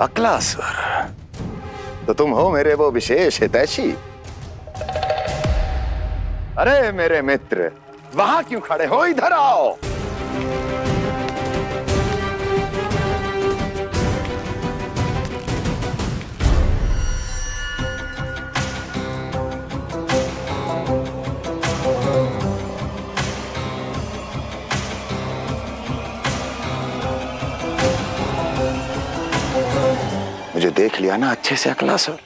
अकलासुर, तो तुम हो मेरे वो विशेष हितैषी। अरे मेरे मित्र, वहां क्यों खड़े हो, इधर आओ। मुझे देख लिया ना अच्छे से अकलासुर,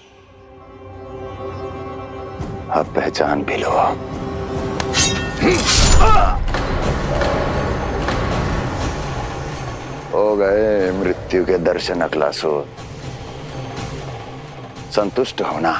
अब पहचान भी लो। हो गए मृत्यु के दर्शन अकलासुर, संतुष्ट होना।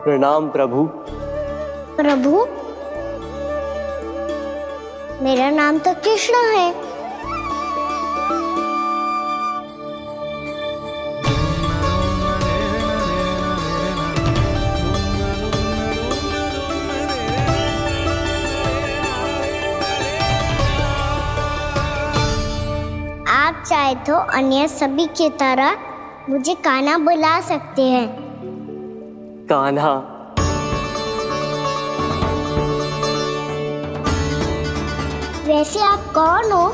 प्रणाम प्रभु। प्रभु, मेरा नाम तो कृष्ण है। आप चाहे तो अन्य सभी की तरह मुझे कान्हा बुला सकते हैं। कान्हा? वैसे आप कौन हो?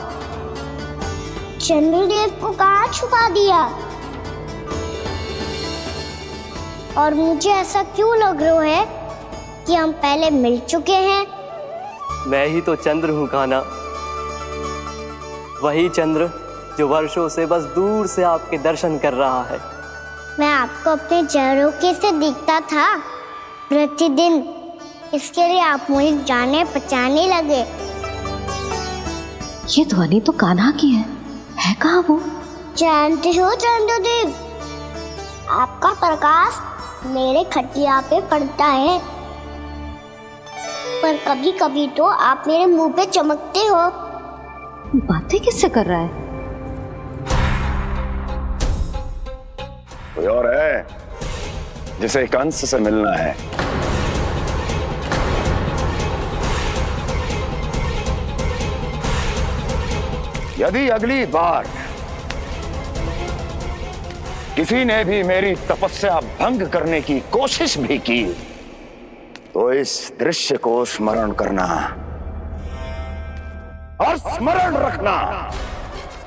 चंद्रदेव को कहाँ छुपा दिया? और मुझे ऐसा क्यों लग रहा है कि हम पहले मिल चुके हैं? मैं ही तो चंद्र हूँ कान्हा, वही चंद्र जो वर्षों से बस दूर से आपके दर्शन कर रहा है। मैं आपको अपने झरोखे से दिखता था प्रतिदिन, इसके लिए आप मुझे जाने पहचाने लगे। ये ध्वनि तो कान्हा की है कहाँ वो? जानते हो चंद्रदेव, आपका प्रकाश मेरे खटिया पे पड़ता है, पर कभी कभी तो आप मेरे मुंह पे चमकते हो। बातें किससे कर रहा है? कोई और है जिसे कंस से मिलना है? यदि अगली बार किसी ने भी मेरी तपस्या भंग करने की कोशिश भी की तो इस दृश्य को स्मरण करना और स्मरण रखना,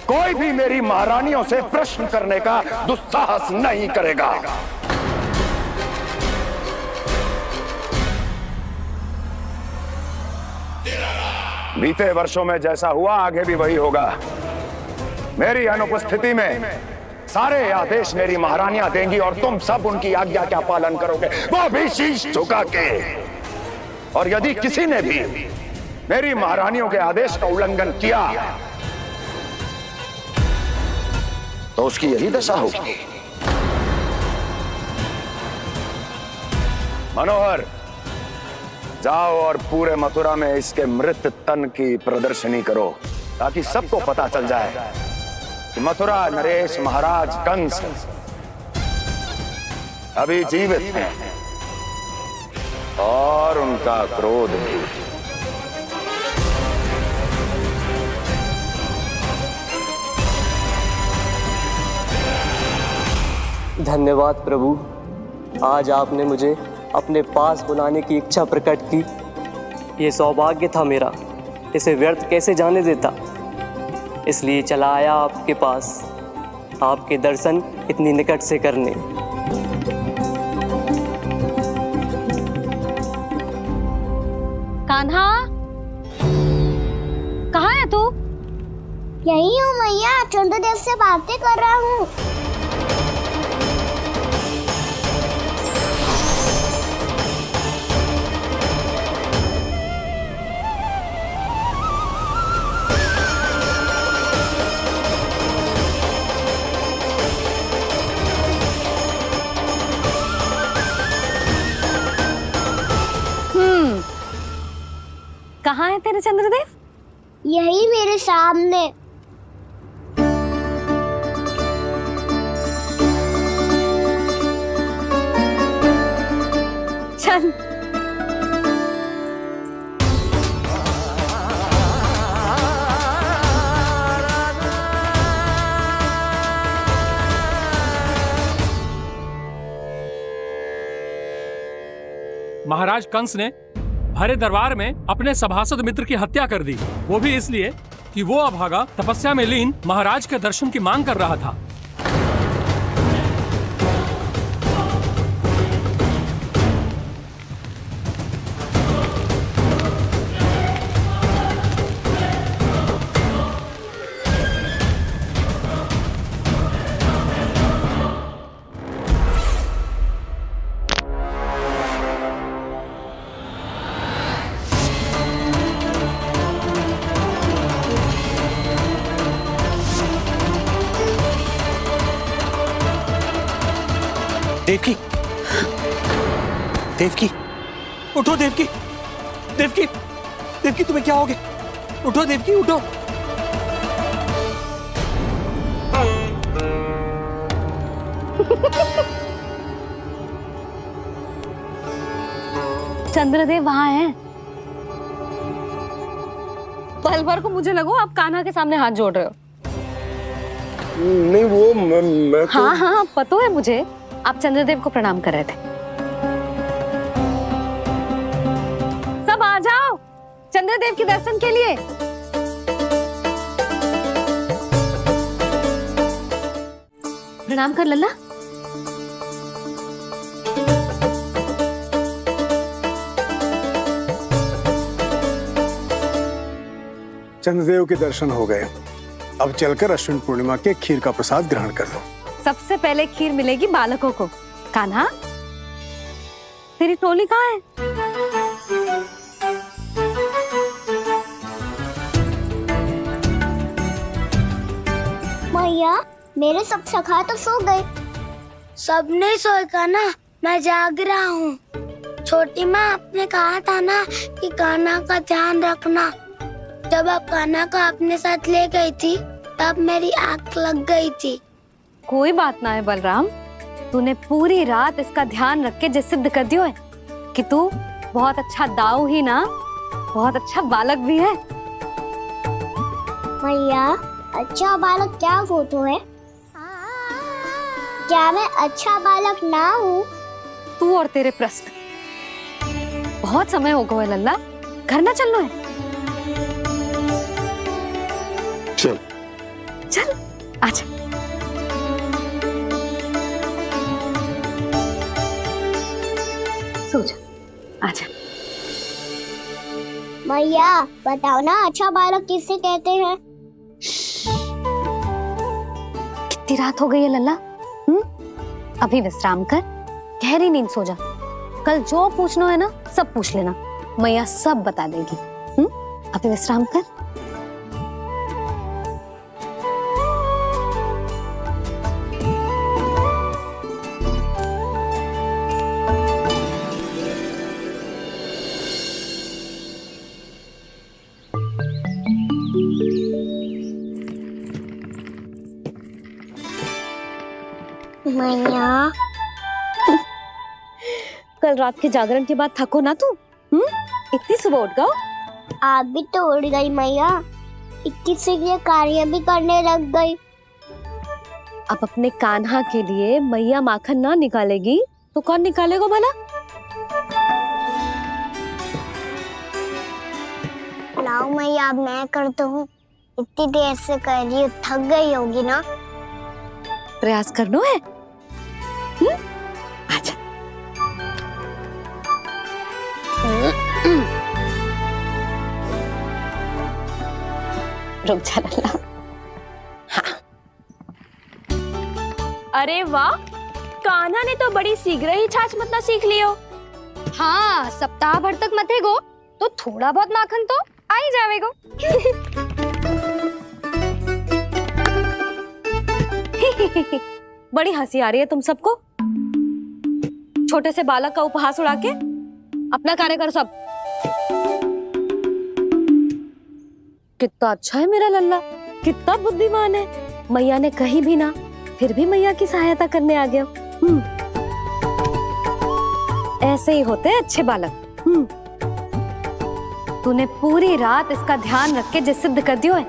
कोई भी मेरी महारानियों से प्रश्न करने का दुस्साहस नहीं करेगा। बीते वर्षों में जैसा हुआ आगे भी वही होगा। मेरी अनुपस्थिति में सारे आदेश मेरी महारानियां देंगी और तुम सब उनकी आज्ञा का पालन करोगे, वो भी शीश झुका के। और यदि किसी ने भी मेरी महारानियों के आदेश का उल्लंघन किया तो उसकी यही दशा होगी। मनोहर, जाओ और पूरे मथुरा में इसके मृत तन की प्रदर्शनी करो ताकि सबको पता चल जाए कि मथुरा नरेश महाराज कंस अभी जीवित हैं और उनका क्रोध भी। धन्यवाद प्रभु, आज आपने मुझे अपने पास बुलाने की इच्छा प्रकट की। ये सौभाग्य था मेरा, इसे व्यर्थ कैसे जाने देता। इसलिए चला आया आपके पास, आपके दर्शन इतनी निकट से करने। कान्हा, कहाँ है तू? यही हूँ मैया, चंद्रदेव से बातें कर रहा हूँ। कहाँ है तेरे चंद्रदेव? यही मेरे सामने। चल। महाराज कंस ने भरे दरबार में अपने सभासद मित्र की हत्या कर दी, वो भी इसलिए कि वो अभागा तपस्या में लीन महाराज के दर्शन की मांग कर रहा था। देवकी, देवकी, उठो देवकी, देवकी, देवकी तुम्हें क्या हो गया? उठो देवकी, उठो। चंद्रदेव वहाँ हैं। पल भर को मुझे लगो आप कान्हा के सामने हाथ जोड़ रहे हो। नहीं वो मैं तो... हाँ हाँ पता है मुझे, आप चंद्रदेव को प्रणाम कर रहे थे। सब आ जाओ चंद्रदेव के दर्शन के लिए। प्रणाम कर लल्ला। चंद्रदेव के दर्शन हो गए, अब चलकर अश्विन पूर्णिमा के खीर का प्रसाद ग्रहण कर लो। सबसे पहले खीर मिलेगी बालकों को। कान्हा, तेरी टोली कहाँ है? मैया, मेरे सब सखा तो सो गए। सब नहीं सोए कान्हा, मैं जाग रहा हूँ। छोटी माँ, आपने कहा था ना कि कान्हा का ध्यान रखना। जब आप कान्हा को अपने साथ ले गई थी, तब मेरी आँख लग गई थी। कोई बात ना है बलराम, तूने पूरी रात इसका ध्यान रख के जो सिद्ध कर दियो है कि तू बहुत अच्छा दाऊ ही ना, बहुत अच्छा बालक भी है। मैया, अच्छा बालक क्या फोटो है? क्या मैं अच्छा बालक ना हूँ? तू और तेरे प्रश्न। बहुत समय हो गया लल्ला, घर ना चलना है? चल चल आजा। सो जा, आजा। मैया, बताओ ना अच्छा बालक किसे कहते हैं? कितनी रात हो गई है लल्ला? अभी विश्राम कर, गहरी नींद सो जा। कल जो पूछना है ना सब पूछ लेना, मैया सब बता देगी। अभी विश्राम कर। मैया, कल रात के जागरण के बाद थको ना तू? इतनी सुबह उठ गओ? आप भी तो उड़ गई मैया, 21 से ये कार्य भी करने लग गई। अब अपने कान्हा के लिए मैया माखन ना निकालेगी तो कौन निकालेगा भला? लाओ मैया, अब मैं करता हूँ। इतनी देर से कर रही हूँ, थक गई होगी ना? प्रयास करना है। आजा। रुक जा लल्ला। अरे वाह, कान्हा ने तो बड़ी शीघ्र ही छाछ मतना सीख लियो। हाँ, सप्ताह भर तक मथेगो तो थोड़ा बहुत माखन तो आ ही जावेगो। बड़ी हंसी आ रही है तुम सबको। छोटे से बालक का उपहास उड़ा के अपना कार्य करो सब। कितना अच्छा है मेरा लल्ला, कितना बुद्धिमान है। मैया ने कही भी ना, फिर भी मैया की सहायता करने आ गया। ऐसे ही होते हैं अच्छे बालक। तूने पूरी रात इसका ध्यान रख के जो सिद्ध कर दियो है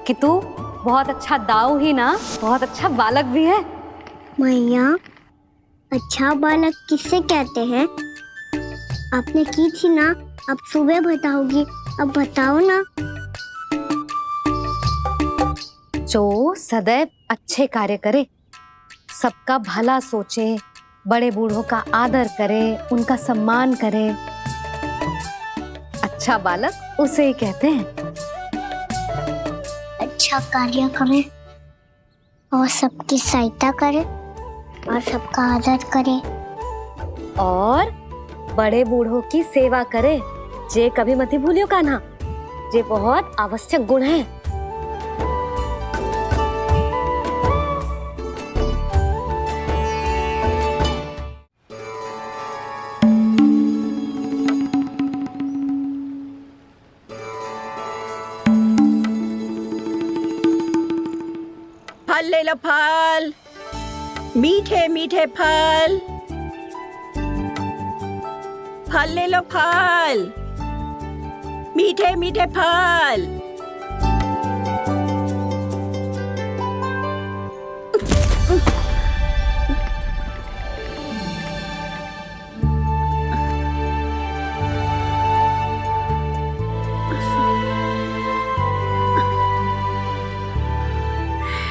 कि तू बहुत अच्छा दाऊ ही ना, बहुत अच्छा बालक भी है। मैया, अच्छा बालक किससे कहते हैं? आपने की थी ना, अब सुबह बताओगी, अब बताओ ना। जो सदैव अच्छे कार्य करे, सबका भला सोचे, बड़े बूढ़ों का आदर करे, उनका सम्मान करे, अच्छा बालक उसे ही कहते हैं। अच्छा कार्य करे और सबकी सहायता करे और सबका आदर करे और बड़े बूढ़ों की सेवा करे, जे कभी मत भूलियो कान्हा, जे बहुत आवश्यक गुण है। फल ले लो, फल, मीठे मीठे फल। फल ले लो, फल, मीठे मीठे फल।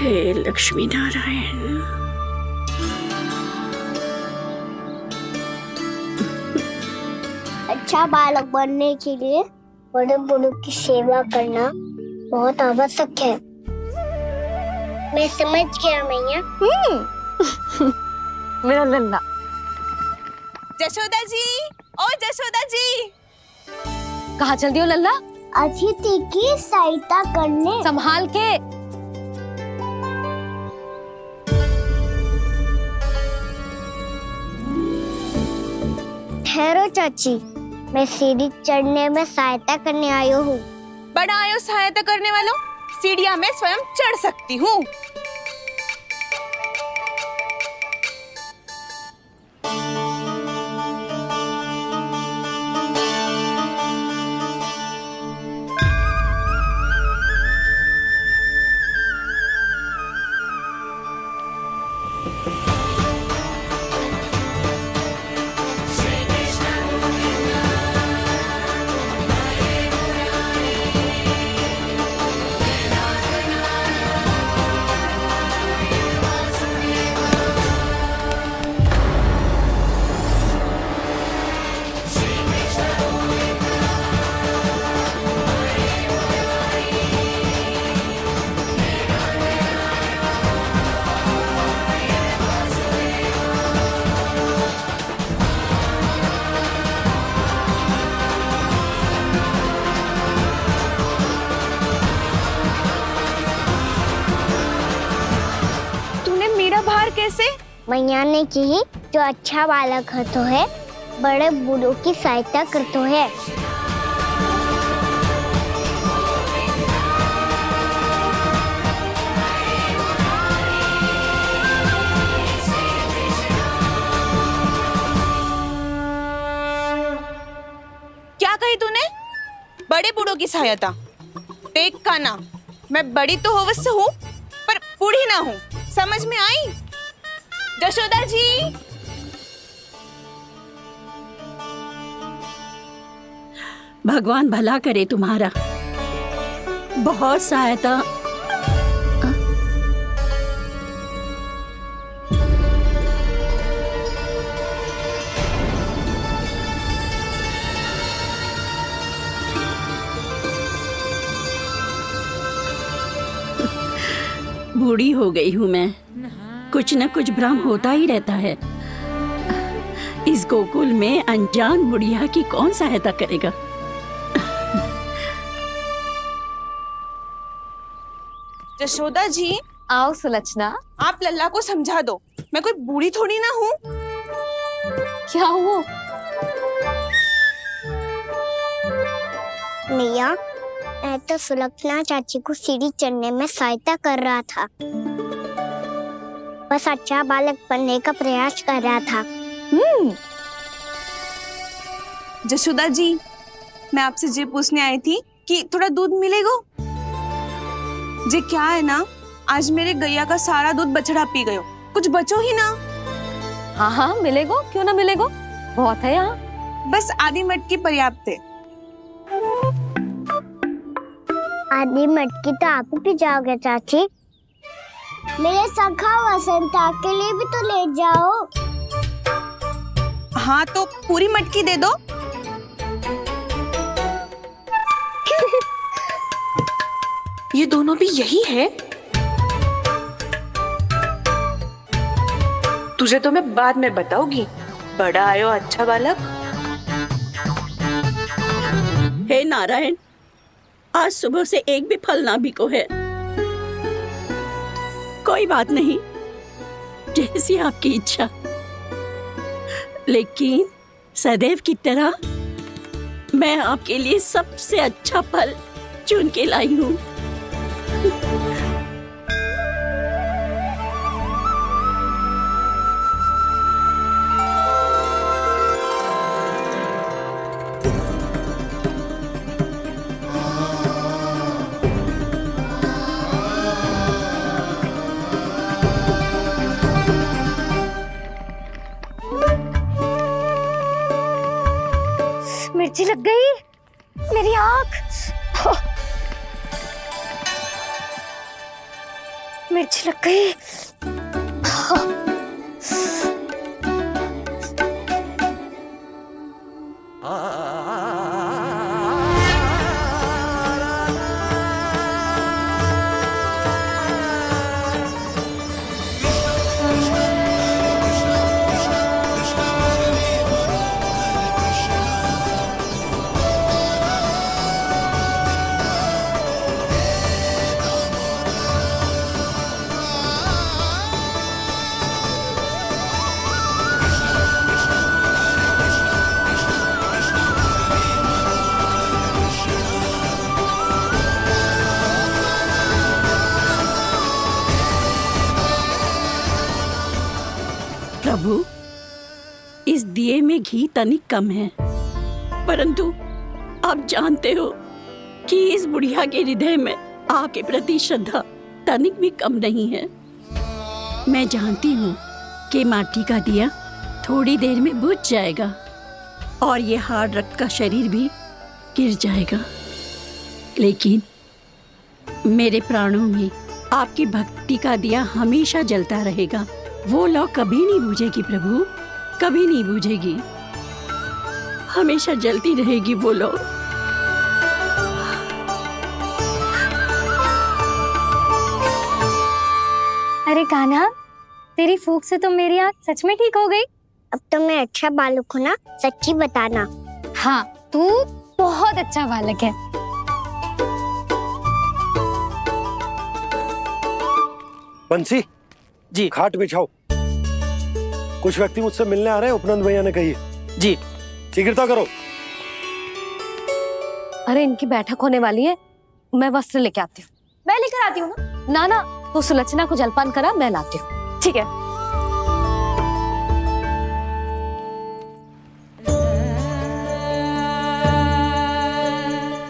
हे लक्ष्मी नारायण। अच्छा बालक बनने के लिए बड़े बूढ़ों की सेवा करना बहुत आवश्यक है। मैं समझ गया मैया। मेरा लल्ला। जशोदा जी, ओ जशोदा जी, कहाँ चल दियो लल्ला? अतिथि की सहायता करने। संभाल के। ठहरो चाची, मैं सीढ़ी चढ़ने में सहायता करने आई हूँ। बड़ा आयो सहायता करने वालों, सीढ़ियां मैं स्वयं चढ़ सकती हूँ। कैसे? मैया ने कही जो अच्छा बालक है तो है, बड़े बूढ़ों की सहायता करते है। क्या कही तूने? बड़े बूढ़ों की सहायता? देख कान्हा, मैं बड़ी तो अवश्य हूँ पर बूढ़ी ना हूँ, समझ में आई? जशोदा जी, भगवान भला करे तुम्हारा। बहुत सहायता। बूढ़ी हो गई हूँ मैं, कुछ न कुछ भ्रम होता ही रहता है। इस गोकुल में अनजान बुढ़िया की कौन सहायता करेगा? जशोदा जी, आओ सुलक्षणा। आप लल्ला को समझा दो, मैं कोई बूढ़ी थोड़ी ना हूँ। क्या हुआ? मैया, मैं तो सुलक्षणा चाची को सीढ़ी चढ़ने में सहायता कर रहा था, बस अच्छा बालक बनने का प्रयास कर रहा था। जशोदा जी, मैं आपसे ये पूछने आई थी कि थोड़ा दूध मिलेगा? जे क्या है ना, आज मेरे गैया का सारा दूध बछड़ा पी गयो, कुछ बचो ही ना। हाँ हाँ मिलेगो, क्यों ना मिलेगो, बहुत है यहाँ। बस आधी मटकी पर्याप्त है। आधी मटकी तो आप ही पी जाओगे चाची। मेरे सखा वसंता के लिए भी तो ले जाओ। हाँ तो पूरी मटकी दे दो। ये दोनों भी यही है। तुझे तो मैं बाद में बताऊंगी, बड़ा आयो अच्छा बालक। हे नारायण, आज सुबह से एक भी फल ना बिको है। कोई बात नहीं, जैसी आपकी इच्छा, लेकिन सदैव की तरह मैं आपके लिए सबसे अच्छा फल चुन के लाई हूँ। मिर्ची लग गई मेरी आँख। मिर्ची लग गई। प्रभु, इस दिए में घी तनिक कम है, परंतु आप जानते हो कि इस बुढ़िया के हृदय में आपके प्रति श्रद्धा तनिक भी कम नहीं है। मैं जानती हूँ कि माटी का दिया थोड़ी देर में बुझ जाएगा और ये हार्ड रक्त का शरीर भी गिर जाएगा, लेकिन मेरे प्राणों में आपकी भक्ति का दिया हमेशा जलता रहेगा। वो लौ कभी नहीं बुझेगी प्रभु, कभी नहीं बुझेगी, हमेशा जलती रहेगी वो लौ। अरे कान्हा, तेरी फूंक से तो मेरी आँख सच में ठीक हो गई। अब तो मैं अच्छा बालक हूँ ना, सच्ची बताना। हाँ, तू बहुत अच्छा बालक है। बंसी जी, खाट बिछाओ। कुछ व्यक्ति मुझसे मिलने आ रहे हैं, उपनंद भैया ने कही है। जी। शीघ्रता करो। अरे इनकी बैठक होने वाली है, मैं वस्त्र लेके आती हूँ। मैं लेकर आती हूँ ना। ना ना, तू सुलक्षणा को जलपान करा, मैं लाती हूँ। ठीक है।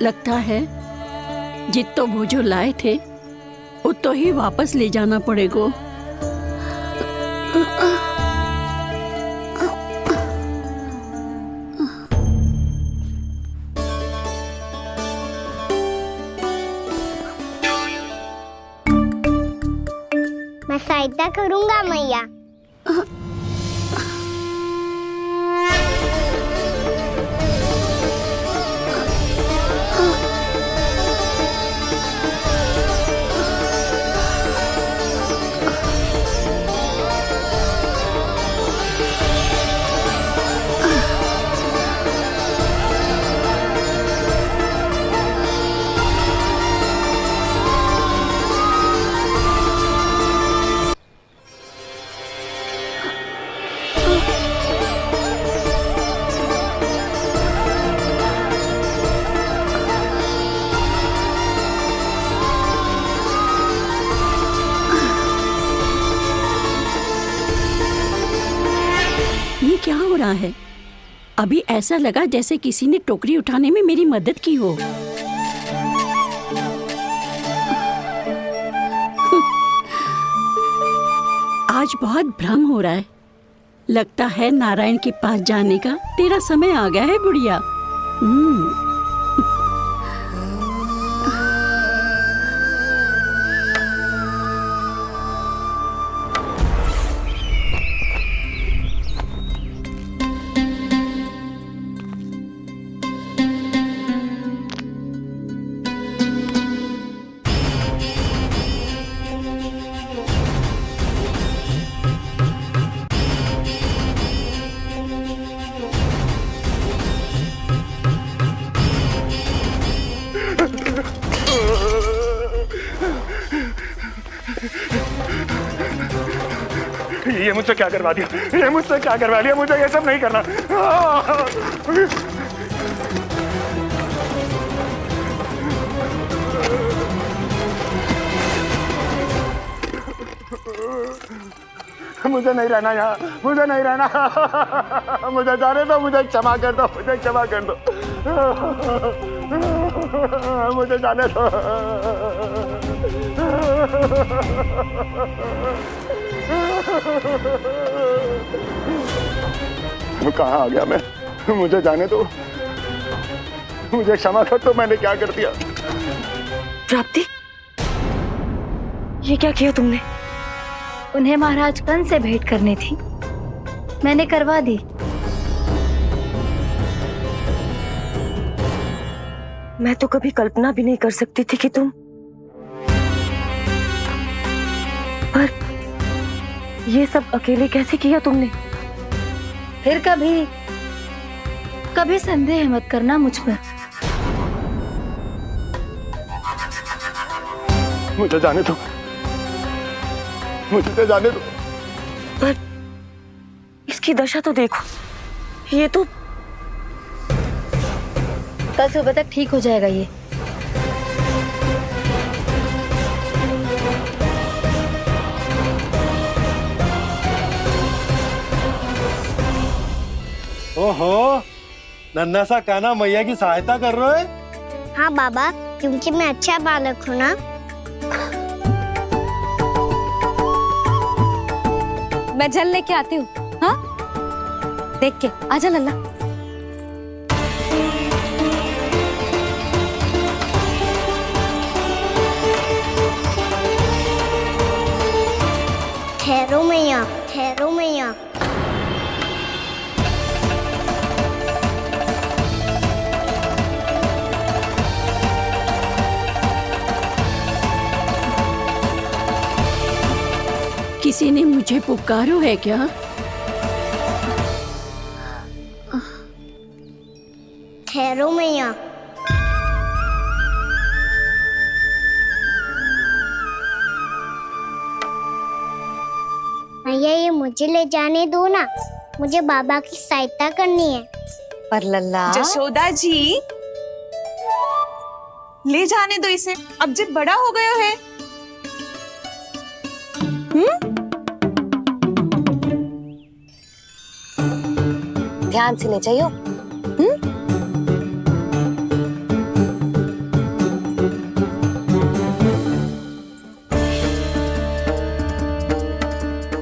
लगता है जितो भोजो लाए थे उतो ही वापस ले जाना पड़ेगा। मैं सहायता करूंगा मैया। रहा है? अभी ऐसा लगा जैसे किसी ने टोकरी उठाने में मेरी मदद की हो। आज बहुत भ्रम हो रहा है। लगता है नारायण के पास जाने का तेरा समय आ गया है बुढ़िया। ये मुझसे क्या करवा दिया? ये मुझसे क्या करवा लिया? मुझे ये सब नहीं करना। मुझे नहीं रहना यहाँ, मुझे नहीं रहना। मुझे जाने दो, मुझे क्षमा कर दो, मुझे क्षमा कर दो, मुझे जाने दो। कहाँ आ गया मैं? मुझे जाने दो, मुझे क्षमा कर दो। मैंने क्या कर दिया? प्राप्ति, ये क्या किया तुमने? उन्हें महाराज कंस से भेंट करनी थी, मैंने करवा दी। मैं तो कभी कल्पना भी नहीं कर सकती थी कि तुम, पर ये सब अकेले कैसे किया तुमने? फिर कभी संदेह मत करना मुझ पर। मुझे जाने दो, मुझे जाने दो। पर इसकी दशा तो देखो, ये तो कल सुबह तक ठीक हो जाएगा ये। ओहो, नन्हा सा कान्हा मैया की सहायता कर रहे है? हाँ बाबा, क्योंकि मैं अच्छा बालक हूँ ना। मैं जल लेके आती हूँ। हाँ, देख के आजा लल्ला। ठहरो मैया, ठहरो मैया। किसी ने मुझे पुकारो है क्या? ठहरो मैया। मैया, ये मुझे ले जाने दो ना, मुझे बाबा की सहायता करनी है। पर लल्ला। जशोदा जी, ले जाने दो इसे, अब जब बड़ा हो गया है। ध्यान से ले जाइयो।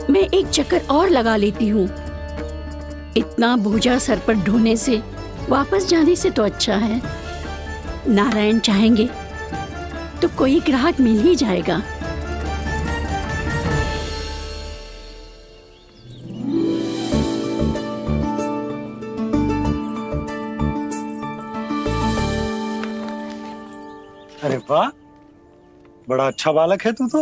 मैं एक चक्कर और लगा लेती हूँ। इतना बोझा सर पर ढोने से वापस जाने से तो अच्छा है, नारायण चाहेंगे तो कोई ग्राहक मिल ही जाएगा। अरे वाह, बड़ा अच्छा बालक है तू तो।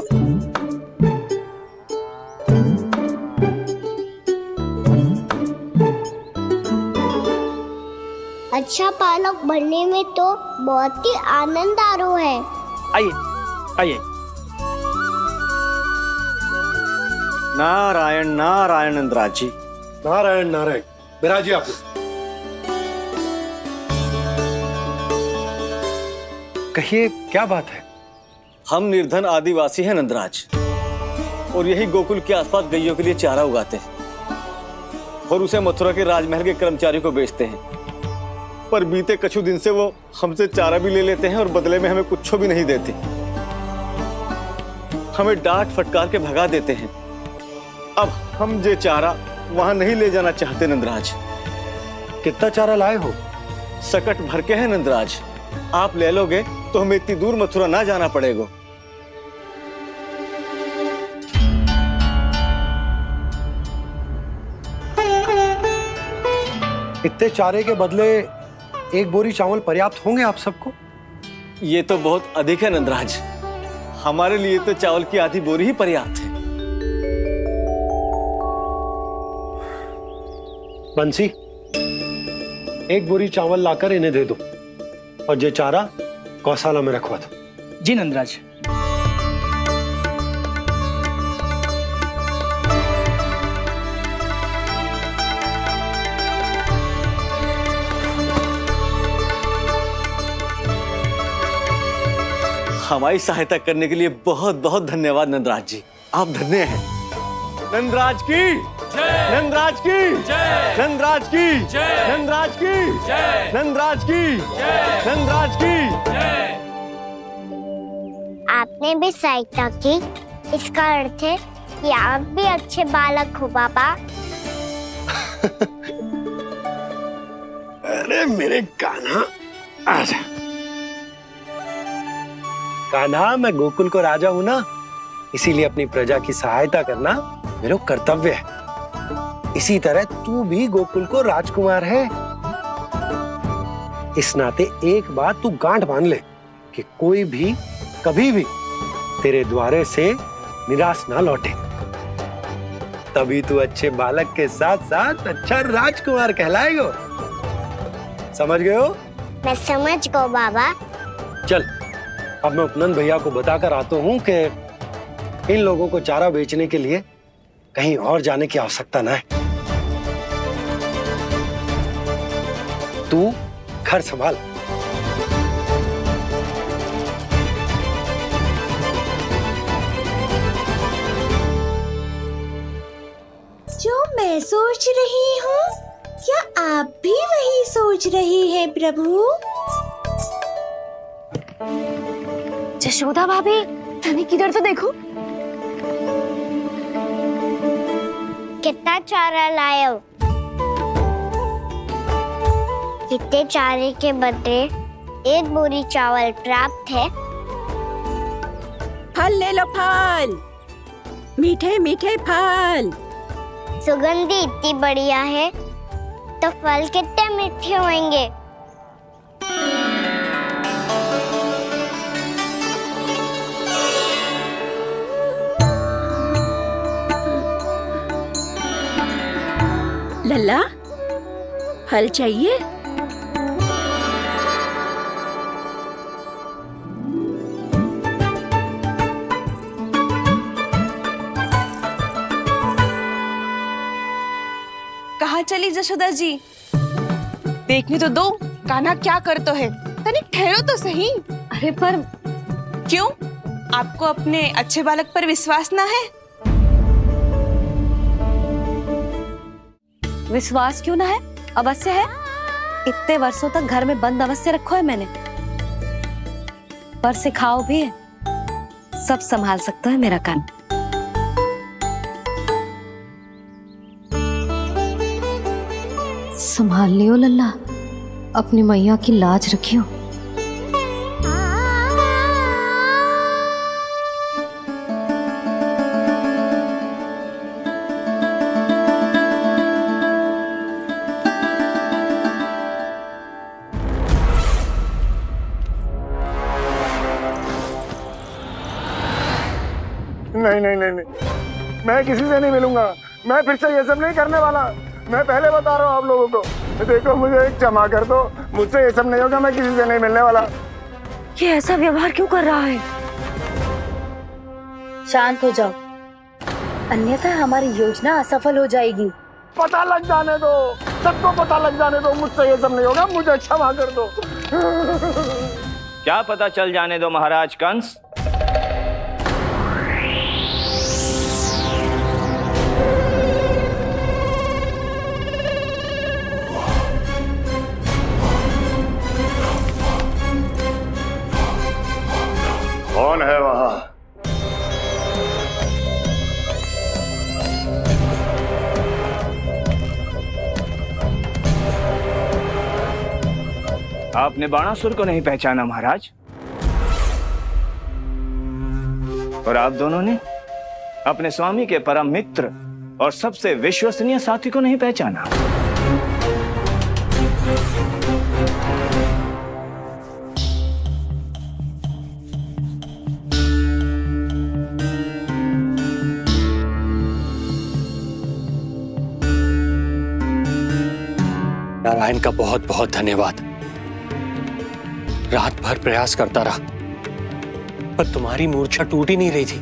अच्छा बालक बनने में तो बहुत ही आनंद आ रहा है। आइए आइए। नारायण नारायण नंदराज जी। नारायण नारायण। बिराजिए आप। कहिए, क्या बात है? हम निर्धन आदिवासी हैं नंदराज, और यही गोकुल के आसपास गैयों के लिए चारा उगाते हैं। और उसे मथुरा के राजमहल के कर्मचारियों को बेचते हैं। पर बीते कुछ दिन से वो हमसे चारा भी ले लेते हैं और बदले में हमें कुछ भी नहीं देते। हमें डांट फटकार के भगा देते हैं। अब हम ये चारा वहां नहीं ले जाना चाहते नंदराज। कितना चारा लाए हो? सकट भर के है नंदराज। आप ले लोगे तो हमें इतनी दूर मथुरा ना जाना पड़ेगा। इतने चारे के बदले एक बोरी चावल पर्याप्त होंगे आप सबको? ये तो बहुत अधिक है नंदराज। हमारे लिए तो चावल की आधी बोरी ही पर्याप्त है। बंसी, एक बोरी चावल लाकर इन्हें दे दो और ये चारा गौशाला में रखवा दो। जी नंदराज। हमारी सहायता करने के लिए बहुत बहुत धन्यवाद नंदराज जी। आप धन्य हैं। नंदराज की जय, नंदराज की जय, नंदराज की जय, नंदराज की जय, नंदराज की जय, नंदराज की जय। आपने भी सहायता की, इसका अर्थ है कि आप भी अच्छे बालक हो पापा। अरे मेरे कान्हा, आजा। कान्हा, मैं गोकुल को राजा हूं ना, इसीलिए अपनी प्रजा की सहायता करना मेरा कर्तव्य है। इसी तरह तू भी गोकुल को राजकुमार है। इस नाते एक बात तू गांठ बांध ले कि कोई भी कभी भी तेरे द्वारे से निराश ना लौटे। तभी तू अच्छे बालक के साथ साथ अच्छा राजकुमार कहलाएगा। समझ गए हो? मैं समझ गया बाबा। चल, अब मैं उपनंद भैया को बताकर आता हूँ कि इन लोगों को चारा बेचने के लिए कहीं और जाने की आवश्यकता ना है। तू घर संभाल। जो मैं सोच रही हूँ, क्या आप भी वही सोच रही हैं प्रभु? यशोदा भाभी, तनिक इधर तो देखो। कितना चारा लाए हो? कितने चारे के बदले एक बोरी चावल प्राप्त है। फल ले लो, फल, मीठे मीठे फल। सुगंधी इतनी बढ़िया है तो फल कितने मीठे होंगे। लल्ला, फल चाहिए? कहाँ चली जशोदा जी? देखने तो दो कान्हा क्या करते है। तनिक ठहरो तो सही। अरे पर क्यों? आपको अपने अच्छे बालक पर विश्वास ना है? विश्वास क्यों ना है? अवश्य है। इतने वर्षों तक घर में बंद अवश्य रखो है मैंने, पर सिखाओ भी है। सब संभाल सकता है मेरा कान। संभाल लियो लल्ला, अपनी मैया की लाज रखियो। नहीं नहीं नहीं नहीं, मैं किसी से नहीं मिलूंगा। मैं फिर से ये सब नहीं करने वाला। मैं पहले बता रहा हूँ आप लोगों को। देखो, मुझे एक क्षमा कर दो, मुझसे ये सब नहीं होगा। मैं किसी से नहीं मिलने वाला। ये ऐसा व्यवहार क्यों कर रहा है? शांत हो जाओ, अन्यथा हमारी योजना असफल हो जाएगी। पता लग जाने दो, सबको पता लग जाने दो। मुझसे ये सब नहीं होगा, मुझे क्षमा कर दो। क्या पता चल जाने दो महाराज कंस? कौन है वहां? आपने बाणासुर को नहीं पहचाना महाराज, और आप दोनों ने अपने स्वामी के परम मित्र और सबसे विश्वसनीय साथी को नहीं पहचाना। नारायण का बहुत बहुत धन्यवाद। रात भर प्रयास करता रहा, पर तुम्हारी मूर्छा टूट ही नहीं रही थी।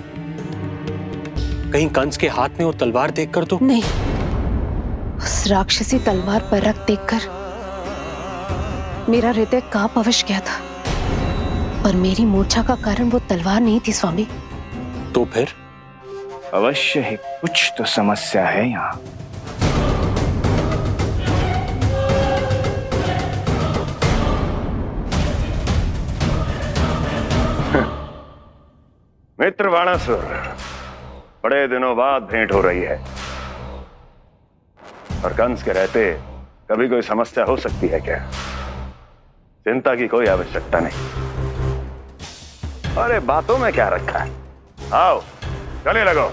कहीं कंस के हाथ में वो तलवार देखकर तो नहीं, उस राक्षसी तलवार पर रख देखकर मेरा हृदय कांप अवश गया था, पर मेरी मूर्छा का कारण वो तलवार नहीं थी स्वामी। तो फिर? अवश्य ही कुछ तो समस्या है यहाँ। मित्र बाणासुर, बड़े दिनों बाद भेंट हो रही है, और कंस के रहते कभी कोई समस्या हो सकती है क्या? चिंता की कोई आवश्यकता नहीं। अरे बातों में क्या रखा है, आओ गले लगो।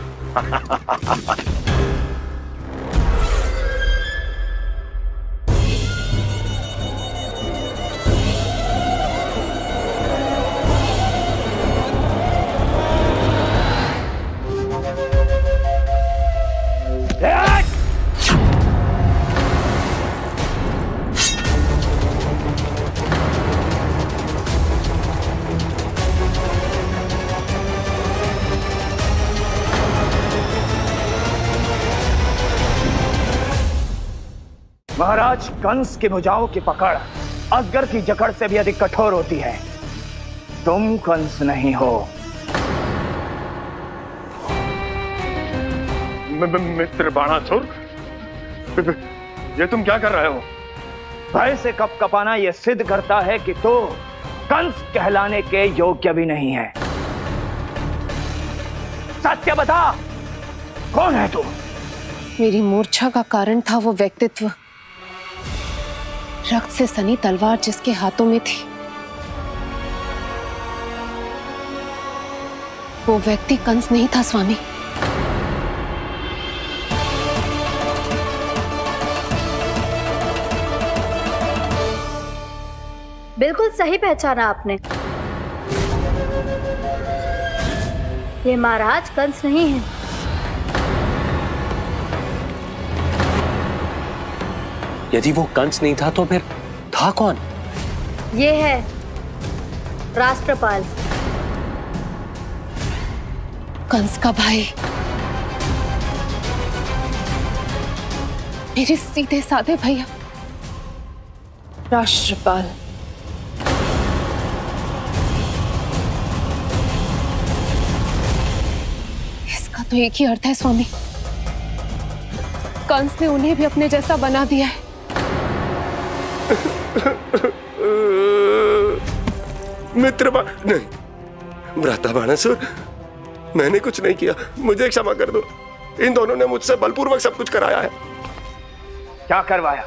महाराज कंस की भुजाओं की पकड़ अजगर की जकड़ से भी अधिक कठोर होती है। तुम कंस नहीं हो। मित्र बाणासुर, ये तुम क्या कर रहे हो? भय से कपकपाना यह सिद्ध करता है कि तो कंस कहलाने के योग्य भी नहीं है। सत्य बता, कौन है तू? मेरी मूर्छा का कारण था वो व्यक्तित्व, रक्त से सनी तलवार जिसके हाथों में थी। वो व्यक्ति कंस नहीं था स्वामी। बिल्कुल सही पहचाना आपने। ये महाराज कंस नहीं है। यदि वो कंस नहीं था तो फिर था कौन? ये है राष्ट्रपाल, कंस का भाई, मेरे सीधे साधे भैया राष्ट्रपाल। इसका तो एक ही अर्थ है स्वामी, कंस ने उन्हें भी अपने जैसा बना दिया है। मित्र नहीं, भ्राता बाणासुर, मैंने कुछ नहीं किया, मुझे क्षमा कर दो। इन दोनों ने मुझसे बलपूर्वक सब कुछ कराया है। क्या करवाया?